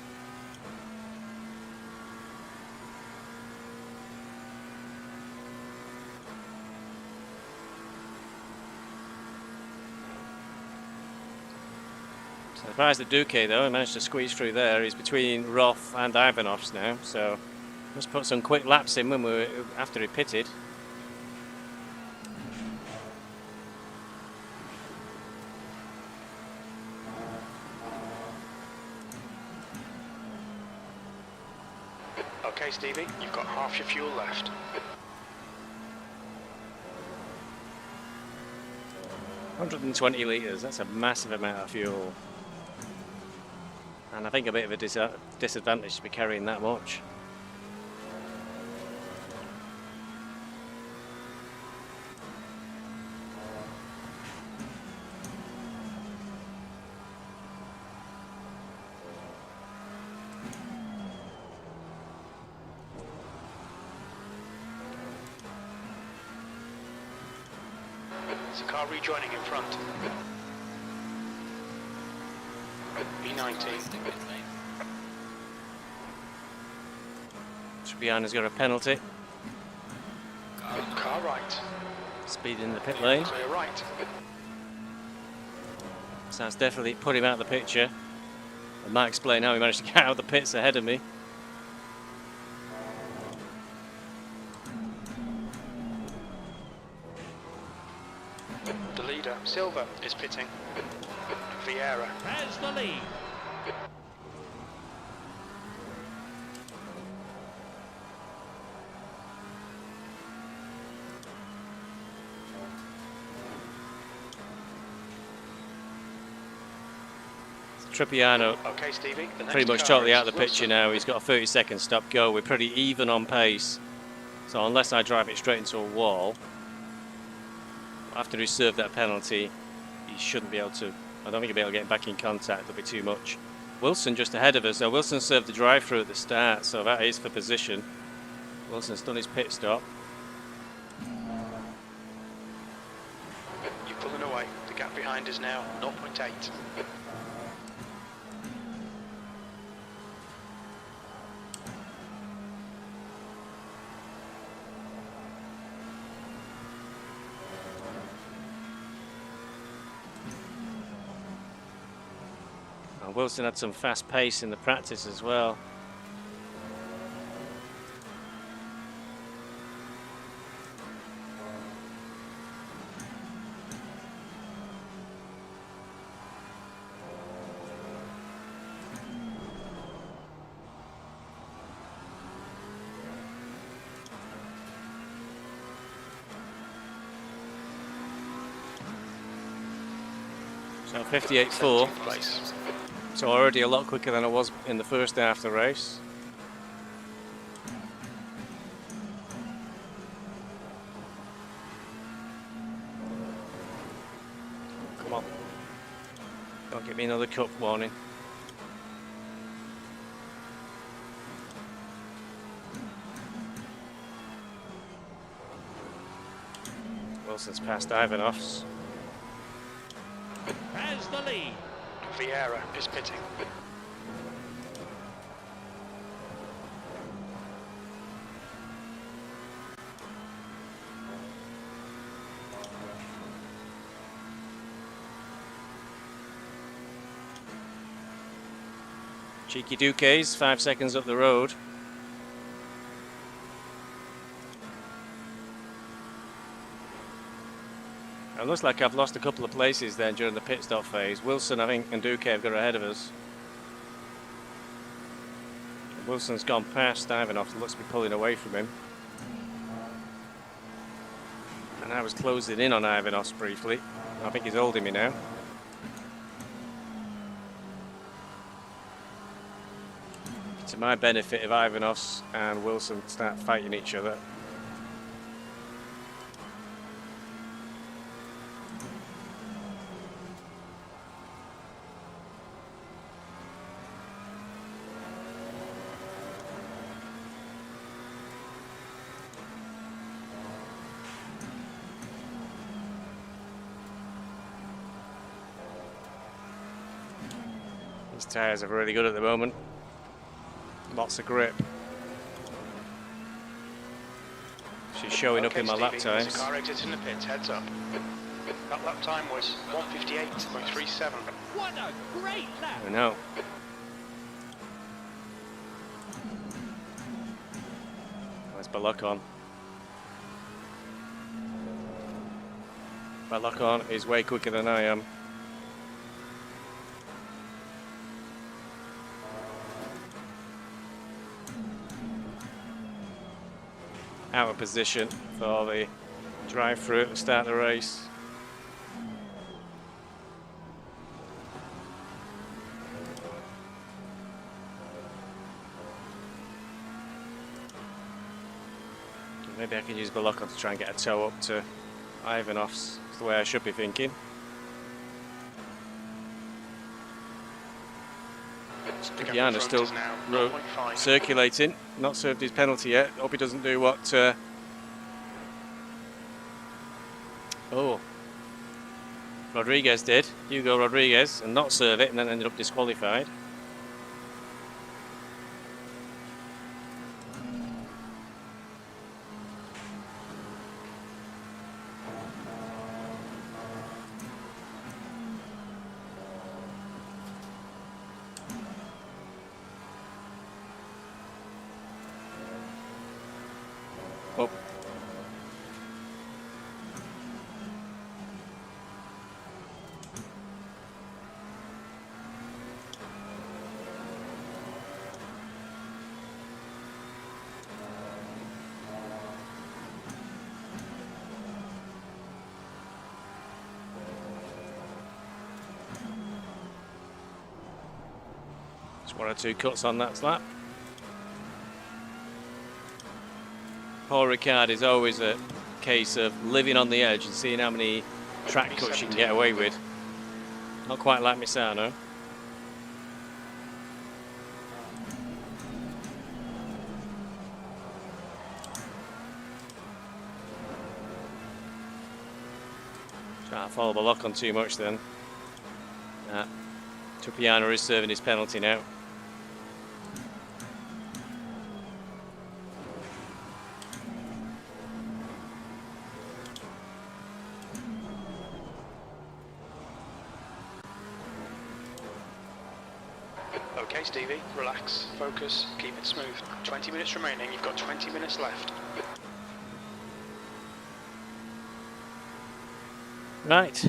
Surprised at Duque though, he managed to squeeze through there. He's between Roth and Ivanovs now, so must put some quick laps in when after he pitted. Okay, Stevie, you've got half your fuel left. $120 litres, that's a massive amount of fuel. And I think a bit of a disadvantage to be carrying that much. There's a car rejoining in front. B19. Stick pit lane. Tripiano's got a penalty. Car on the Car right. Speed in the pit lane. Clear right. So that's definitely put him out of the picture. I might explain how he managed to get out of the pits ahead of me. The leader, Silva, is pitting. Vieira. Has the lead. Tripiano Okay, Stevie. The next pretty much car totally is out of the picture Wilson. now. He's got a 30-second stop go. We're pretty even on pace. So unless I drive it straight into a wall, after he served that penalty, he shouldn't be able to. I don't think he'll be able to get back in contact. It'll be too much. Wilson just ahead of us. Now Wilson served the drive-through at the start, so that is for position. Wilson's done his pit stop. You're pulling away. The gap behind is now 0.8. And Wilson had some fast pace in the practice as well. So 58.4. Place. So already a lot quicker than I was in the first half of the race. Come on. Don't give me another cup warning. Wilson's passed Ivanoff's. Has the lead. Vieira is pitting. Cheeky Duques, 5 seconds up the road. It looks like I've lost a couple of places then during the pit stop phase. Wilson, I think, and Duque have got ahead of us. Wilson's gone past Ivanoff, looks to be pulling away from him. And I was closing in on Ivanoff briefly. I think he's holding me now. To my benefit if Ivanoff and Wilson start fighting each other. These tyres are really good at the moment. Lots of grip. She's showing up in my lap There's times. a car exiting the pits, heads up. That lap time was 1:58.37. What a great lap. I know. Where's Balocon? Balocon is way quicker than I am. Out of position for the drive-through at the start of the race. Maybe I can use Balocon to try and get a tow up to Ivanoff's. That's the way I should be thinking. Tripiano's still circulating, not served his penalty yet. Hope he doesn't do what. Oh, Rodriguez did, Hugo Rodriguez, and not serve it, and then ended up disqualified. Oh. Just 1 or 2 cuts on that lap. Paul Ricard is always a case of living on the edge and seeing how many track cuts you can get away with. Not quite like Misano. Trying to follow the lock on too much then. Tupiano is serving his penalty now. Okay, Stevie, relax, focus, keep it smooth. 20 minutes remaining, you've got 20 minutes left. Right.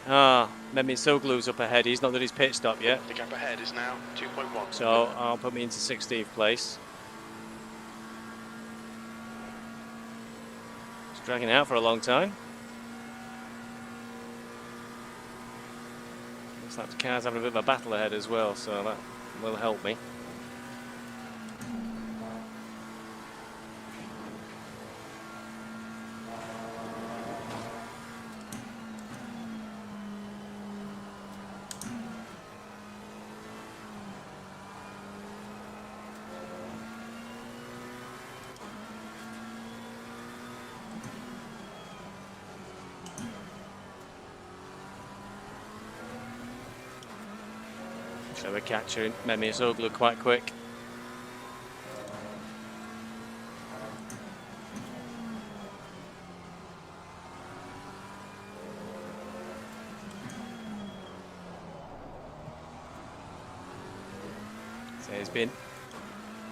Mehmet Soglu's up ahead. He's not done his pit stop yet. The gap ahead is now 2.1. So I'll put me into 16th place. It's dragging out for a long time. Looks like the car's having a bit of a battle ahead as well, so that will help me. So we're catching Mehmet Soglu quite quick. So he's been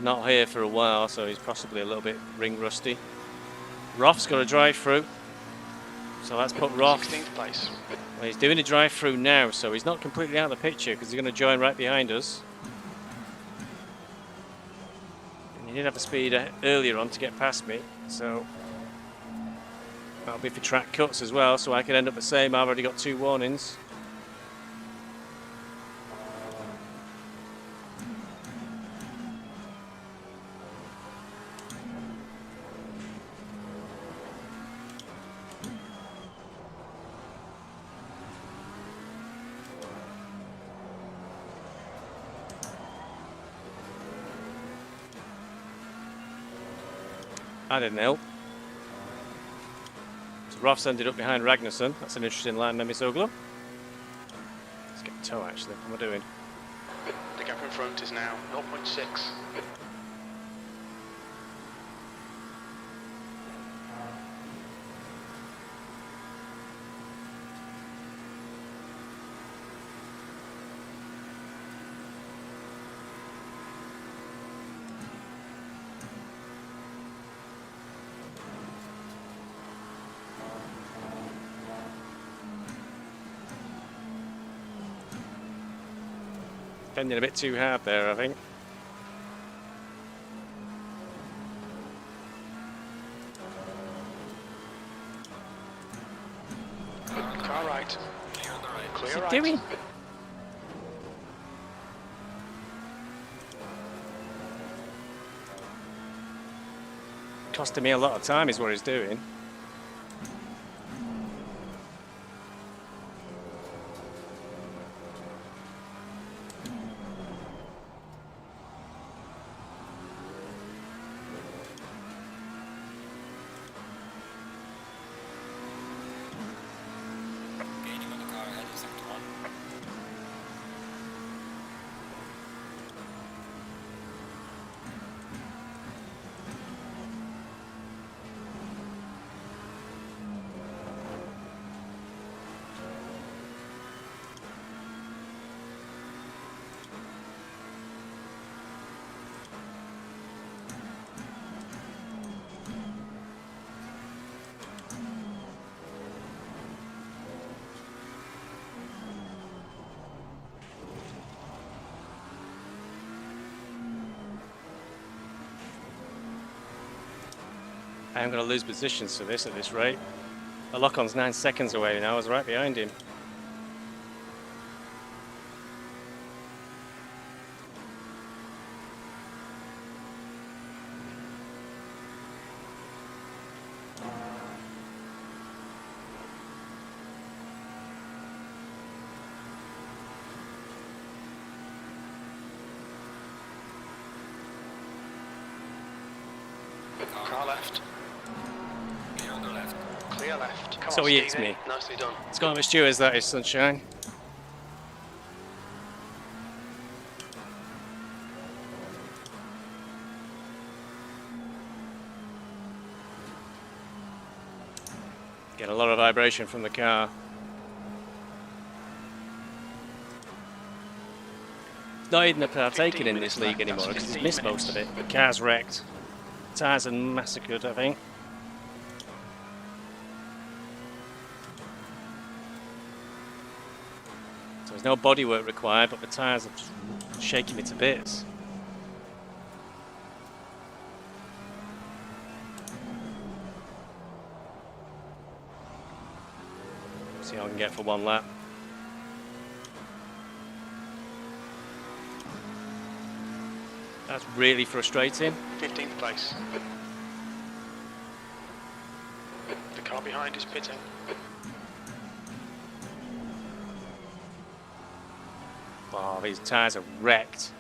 not here for a while, so he's possibly a little bit ring rusty. Roth's got a drive through, so let's put Roth. 16th place. Well, he's doing a drive through now, so he's not completely out of the picture because he's going to join right behind us. And he did have a speed earlier on to get past me, so that'll be for track cuts as well, so I could end up the same. I've already got 2 warnings. I didn't help. So Roth's ended up behind Ragnarsson. That's an interesting line, Mehmet Soglu. Let's get a toe actually. What am I doing? The gap in front is now 0.6. Bending a bit too hard there, I think. Car right. Clear on the right. Clear What's right. he doing? Costing me a lot of time is what he's doing. Gaining on the car. I am going to lose positions to this at this rate. The lock-on's 9 seconds away now. I was right behind him. Car left. Clear on the left. Clear left. Come So on, he hits Stevie. me. Nicely done. It's got my stewards, that is, sunshine. Get a lot of vibration from the car. It's not even partaking in this league anymore because he's missed most of it. The car's wrecked. Tyres are massacred, I think. So there's no bodywork required, but the tyres are just shaking me to bits. See how I can get for one lap. That's really frustrating. 15th place. The car behind is pitting. Oh, these tyres are wrecked.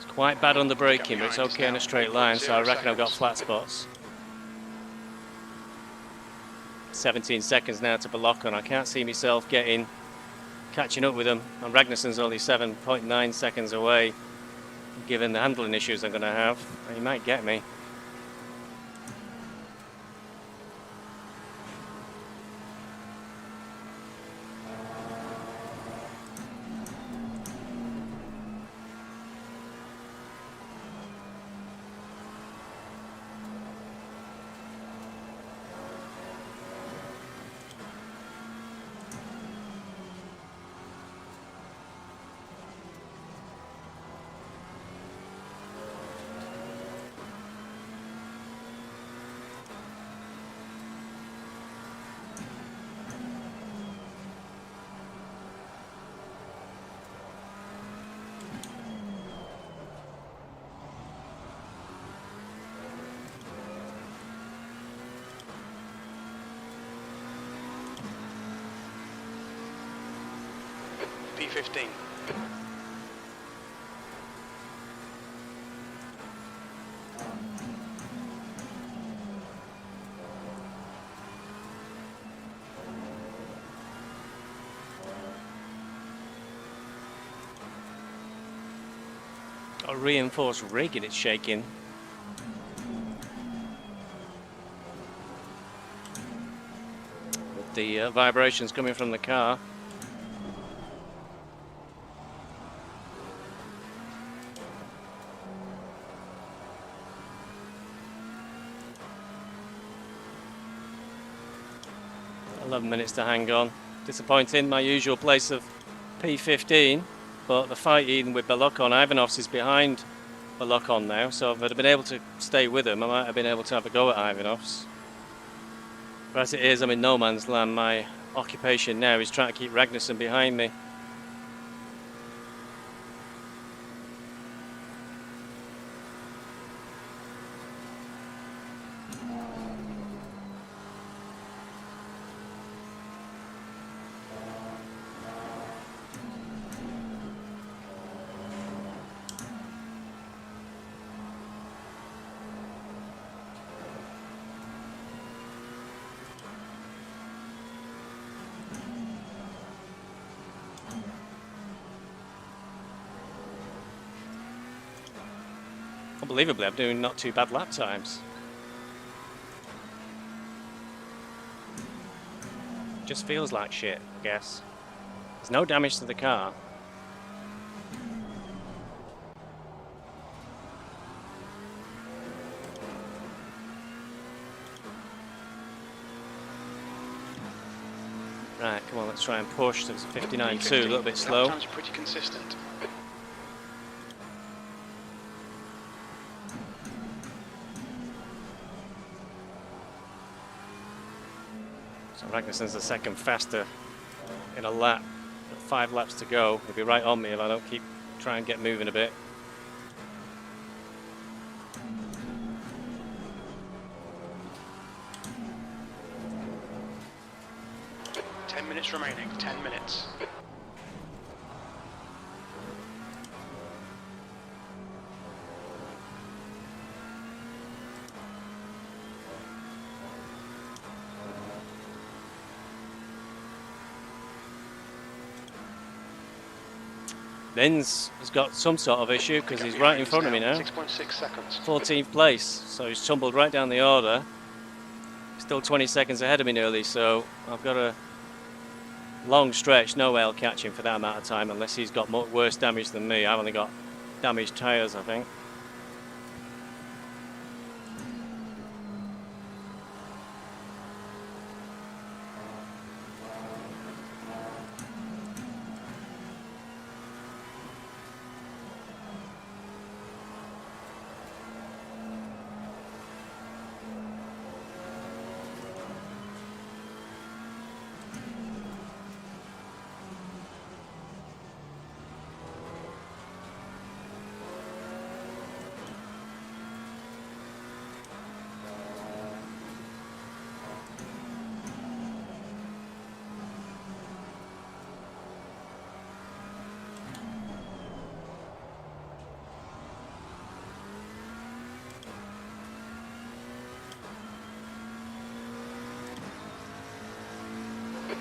Quite bad on the braking, but it's okay in a straight line, so I reckon I've got flat spots. 17 seconds now to Balocon. I can't see myself catching up with him. And Ragnarsson's only 7.9 seconds away, given the handling issues I'm going to have. He might get me. P15. Got a reinforced rig and it's shaking. With the vibrations coming from the car. Minutes to hang on. Disappointing, my usual place of P15, but the fight even with Balocon, Ivanovs is behind Balocon now, so if I'd have been able to stay with him, I might have been able to have a go at Ivanovs. But as it is, I'm in no man's land. My occupation now is trying to keep Ragnarsson behind me. Unbelievably, I'm doing not too bad lap times. Just feels like shit, I guess. There's no damage to the car. Right, come on, let's try and push. There's a 59.2, a little bit slow. Times are pretty consistent. So Ragnarsson's a second faster in a lap. 5 laps to go. He'll be right on me if I don't try and get moving a bit. Minutes remaining, 10 minutes. Lenz has got some sort of issue because he's right in front of me now. 6.6 seconds. 14th place, so he's tumbled right down the order. Still 20 seconds ahead of me nearly, so I've got a long stretch, no way I'll catch him for that amount of time unless he's got worse damage than me. I've only got damaged tyres, I think.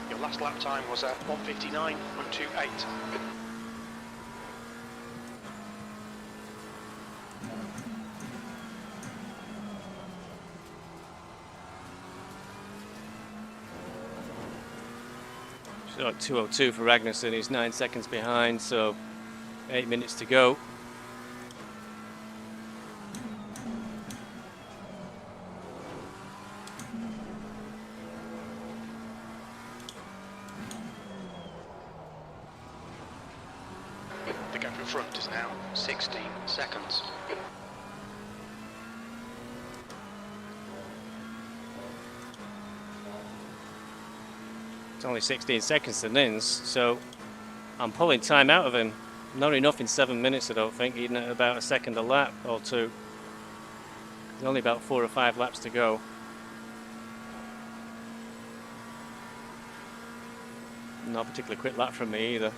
Your last lap time was 1:59.128. So 2:02 for Ragnarsson, he's 9 seconds behind, so 8 minutes to go. The gap in front is now 16 seconds. It's only 16 seconds to Nins, so I'm pulling time out of him. Not enough in 7 minutes, I don't think, even at about a second a lap or two. There's only about 4 or 5 laps to go. Not a particularly quick lap from me either.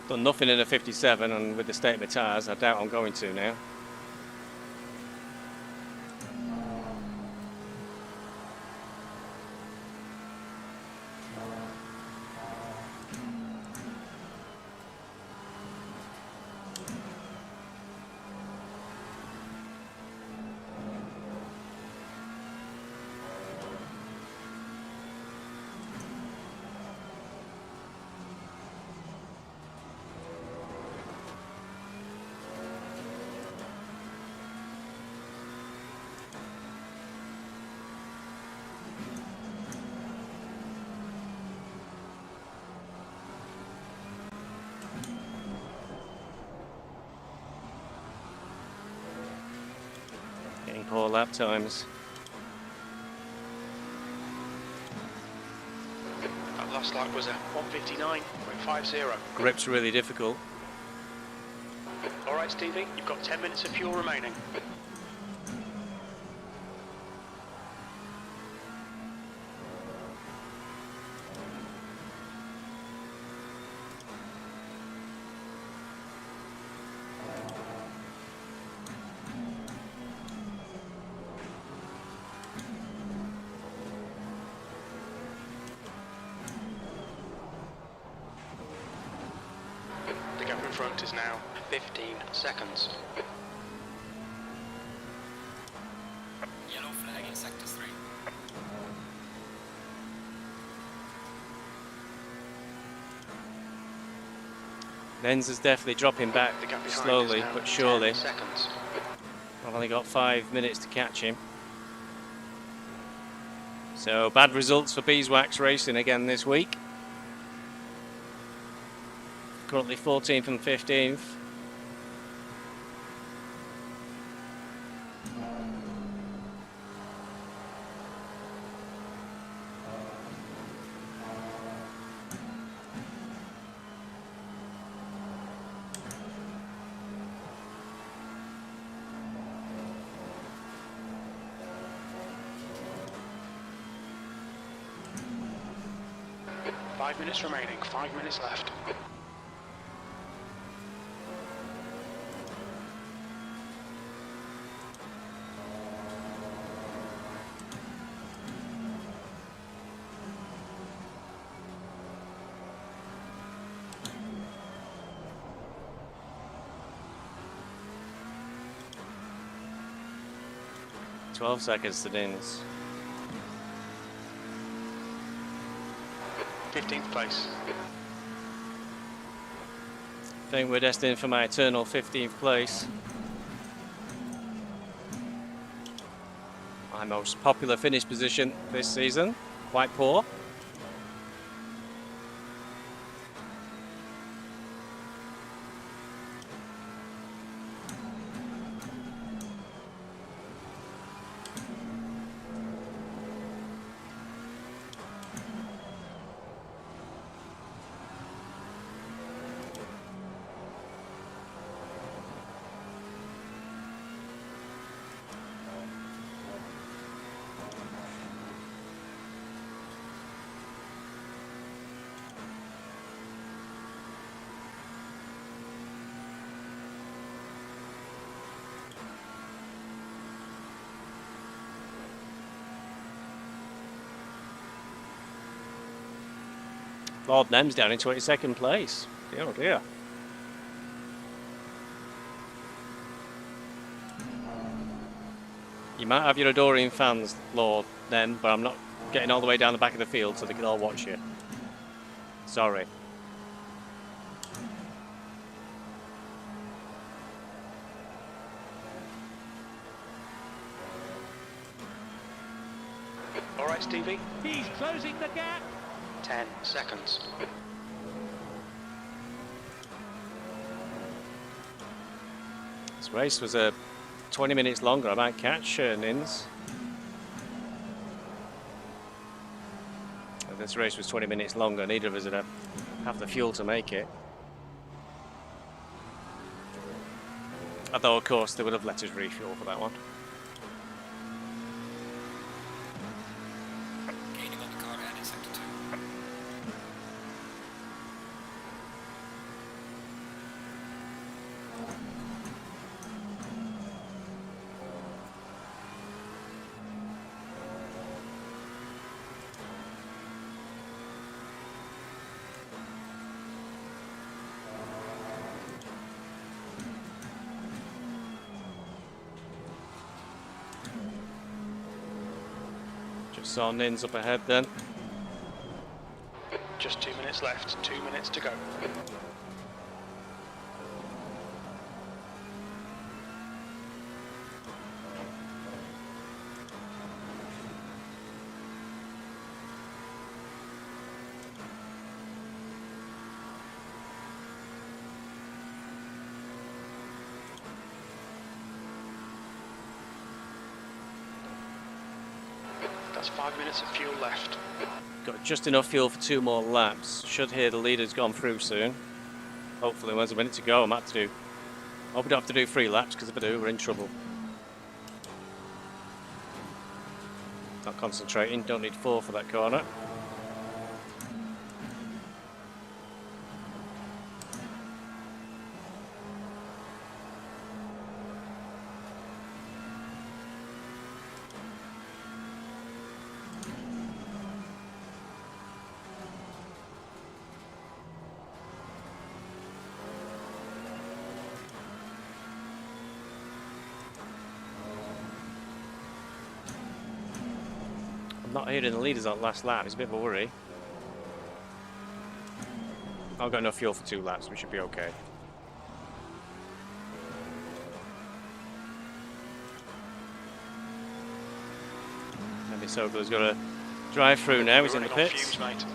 Done nothing in a 57, and with the state of my tyres, I doubt I'm going to now. Getting poor lap times. That last lap was 1:59.50. Grip's really difficult. All right, Stevie, you've got 10 minutes of fuel remaining. The gap in front is now 15 seconds. sector 3. Nens is definitely dropping back The gap behind is slowly now but surely. 10 seconds. I've only got 5 minutes to catch him. So bad results for Beeswax Racing again this week. Currently 14th and 15th. Five minutes remaining, 5 minutes left. Twelve seconds to Nins. 15th place. I think we're destined for my eternal 15th place. My most popular finish position this season. Quite poor. Lord Nem's down in 22nd place. Oh dear. You might have your adoring fans, Lord Nem, but I'm not getting all the way down the back of the field so they can all watch you. Sorry. All right, Stevie. He's closing the gap. 10 seconds. This race was 20 minutes longer. I might catch Nins. If this race was 20 minutes longer, neither of us would have the fuel to make it. Although, of course, they would have let us refuel for that one. Gaining on the car ahead in sector 2. Just saw Nins up ahead then. Just 2 minutes left, 2 minutes to go. That's 5 minutes of fuel left. Got just enough fuel for 2 more laps. Should hear the leader's gone through soon. Hopefully there's a minute to go. I might have to do. Hope we don't have to do 3 laps, because if I do, we're in trouble. Not concentrating. Don't need 4 for that corner. Not hearing the leaders on last lap. It's a bit of a worry. I've got enough fuel for 2 laps. We should be okay. Maybe Sogler's got to drive through now. He's in the Running on pits. fumes, mate.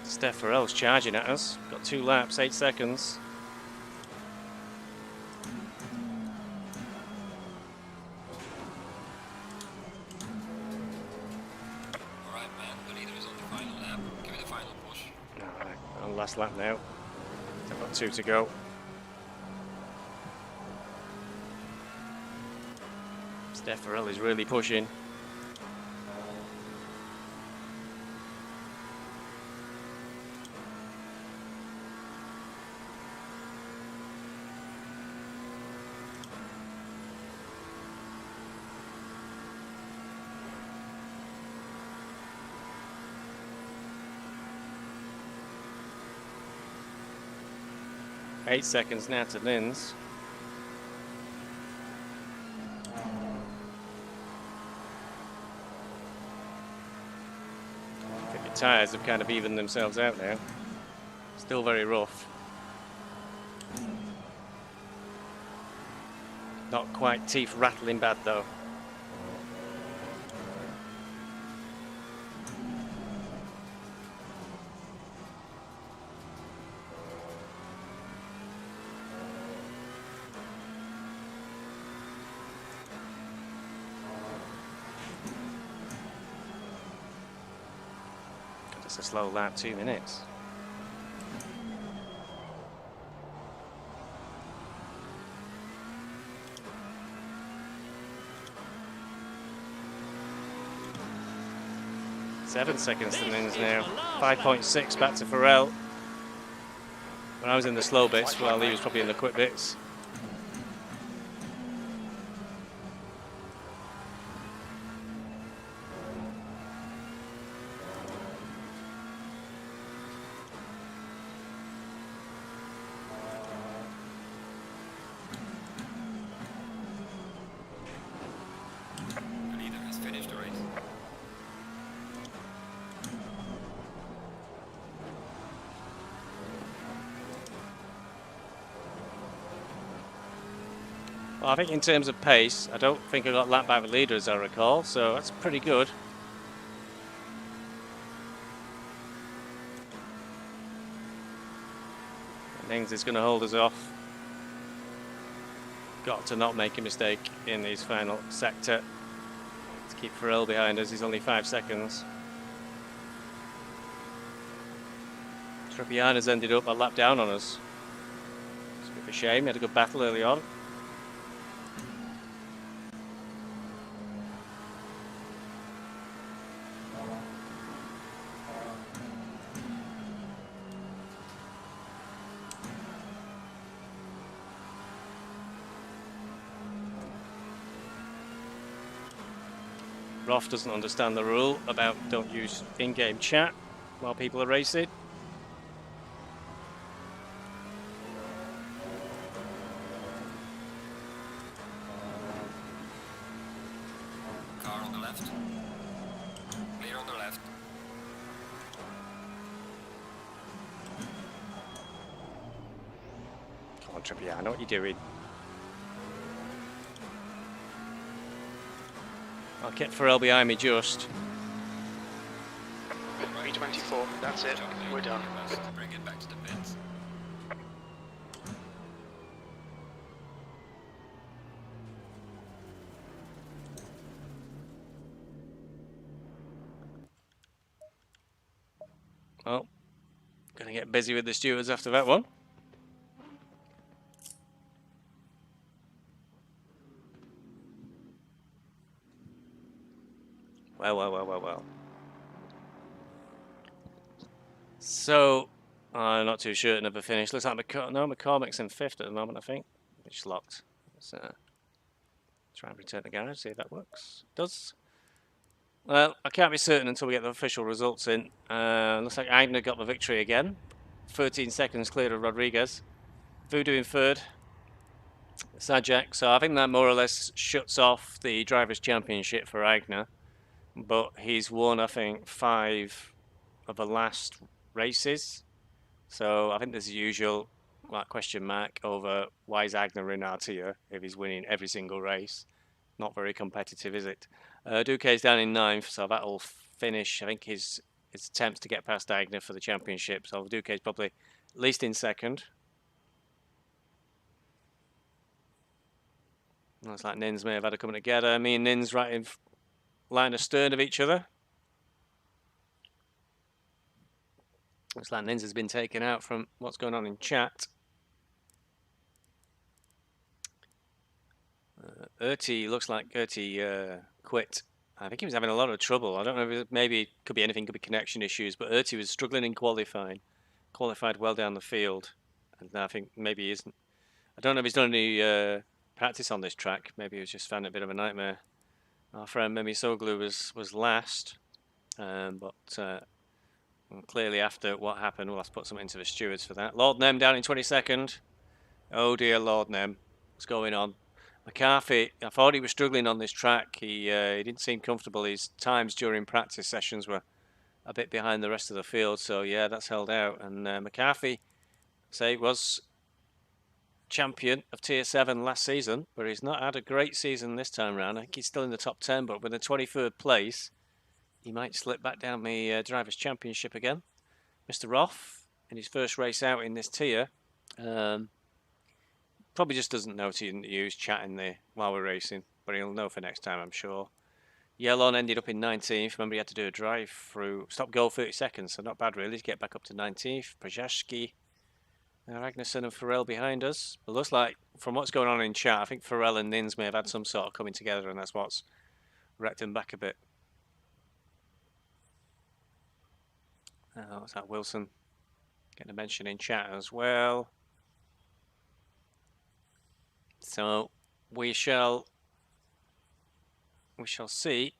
Steph Farrell's charging at us. Got 2 laps, 8 seconds. Alright, man, the leader is on the final lap. Give me the final push. Alright, on last lap now. I've got 2 to go. Steph Farrell is really pushing. Eight seconds now to Linz. I think the tyres have kind of evened themselves out now. Still very rough. Not quite teeth rattling bad though. It's a slow lap, 2 minutes. Seven seconds to Linz now. 5.6 back to Farrell. When I was in the slow bits, well, he was probably in the quick bits. The leader has finished the race. Well, I think in terms of pace, I don't think I got lap by the leader as I recall, so that's pretty good. Linz is going to hold us off. Got to not make a mistake in his final sector to keep Farrell behind us. He's only 5 seconds. Trappiano's ended up a lap down on us. It's a bit of a shame. He had a good battle early on. Roth doesn't understand the rule about don't use in-game chat while people are racing. Car on the left. Clear on the left. Come on, Trappiano, what are you doing? I'll get Farrell behind me just. P24, that's it, we're done. Bring it back to the pits. Oh, gonna get busy with the stewards after that one. Well. So, I'm not too sure of a finish. Looks like McCormick's in 5th at the moment, I think. It's locked. Let's try and return the garage, see if that works. It does. Well, I can't be certain until we get the official results in. Looks like Agner got the victory again. 13 seconds clear of Rodriguez. Voodoo in third. Sajak. So I think that more or less shuts off the Drivers' Championship for Agner. But he's won, I think, 5 of the last races. So I think there's the usual question mark over why is Agner in our tier if he's winning every single race. Not very competitive, is it? Duque's down in 9th, so that'll finish, I think, his attempts to get past Agner for the championship. So Duque's probably at least in 2nd. Looks like Nins may have had a coming together. Me and Nins right in line astern of each other. Looks like Nins has been taken out from what's going on in chat. Looks like Erti quit. I think he was having a lot of trouble. I don't know if maybe it could be anything, could be connection issues, but Erti was struggling in qualifying. Qualified well down the field. And I think maybe he isn't. I don't know if he's done any practice on this track. Maybe he was just found it a bit of a nightmare. Our friend Memi Soglu was last. But clearly after what happened, we'll have to put something into the stewards for that. Lord Nem down in 22nd. Oh dear, Lord Nem. What's going on? McCarthy, I thought he was struggling on this track. He didn't seem comfortable. His times during practice sessions were a bit behind the rest of the field. So yeah, that's held out. And McCarthy, say, was champion of Tier 7 last season, but he's not had a great season this time round. I think he's still in the top 10, but with a 23rd place, he might slip back down the Drivers' Championship again. Mr. Roth, in his first race out in this tier, probably just doesn't know to use chat in there while we're racing, but he'll know for next time, I'm sure. Yellon ended up in 19th. Remember, he had to do a drive through, stop go 30 seconds, so not bad really to get back up to 19th. Przaszki, Ragnarsson and Farrell behind us. It looks like, from what's going on in chat, I think Farrell and Nins may have had some sort of coming together, and that's what's wrecked them back a bit. What's that, Wilson? Getting a mention in chat as well. So we shall see.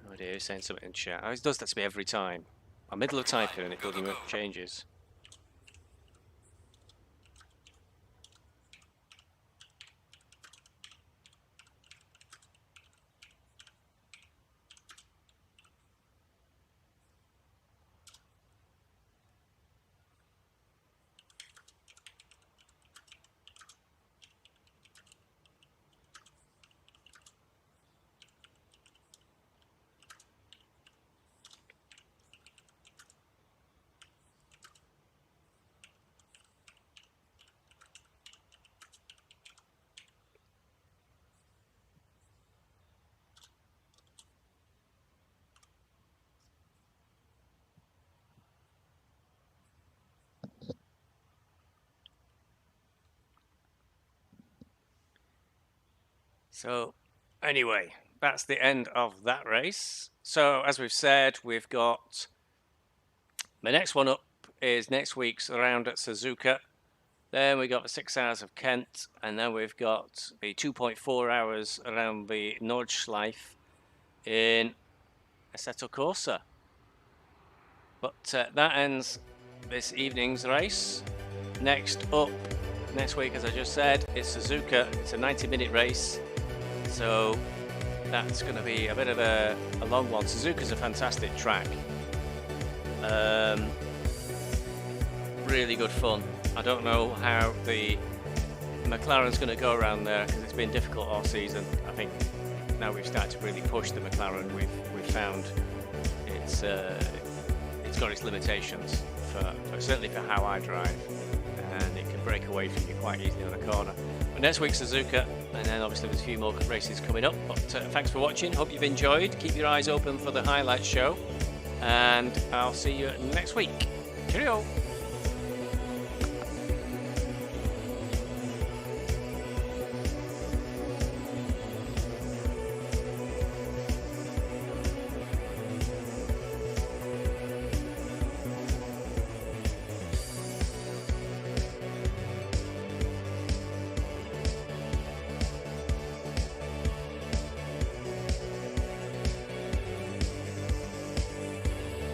Oh dear, he's saying something in chat. Oh, he does that to me every time. I'm middle of typing and it doesn't even changes. So anyway, that's the end of that race. So as we've said, we've got the next one up is next week's round at Suzuka. Then we got the 6 hours of Kent, and then we've got the 2.4 hours around the Nordschleife in Assetto Corsa. But that ends this evening's race. Next up, next week, as I just said, is Suzuka. It's a 90-minute race. So that's going to be a bit of a long one. Suzuka's a fantastic track. Really good fun. I don't know how the McLaren's going to go around there because it's been difficult all season. I think now we've started to really push the McLaren. We've found it's got its limitations for certainly for how I drive, and it can break away from you quite easily on a corner. But next week's Suzuka, and then obviously there's a few more races coming up. But thanks for watching. Hope you've enjoyed. Keep your eyes open for the highlights show, and I'll see you next week. Cheerio.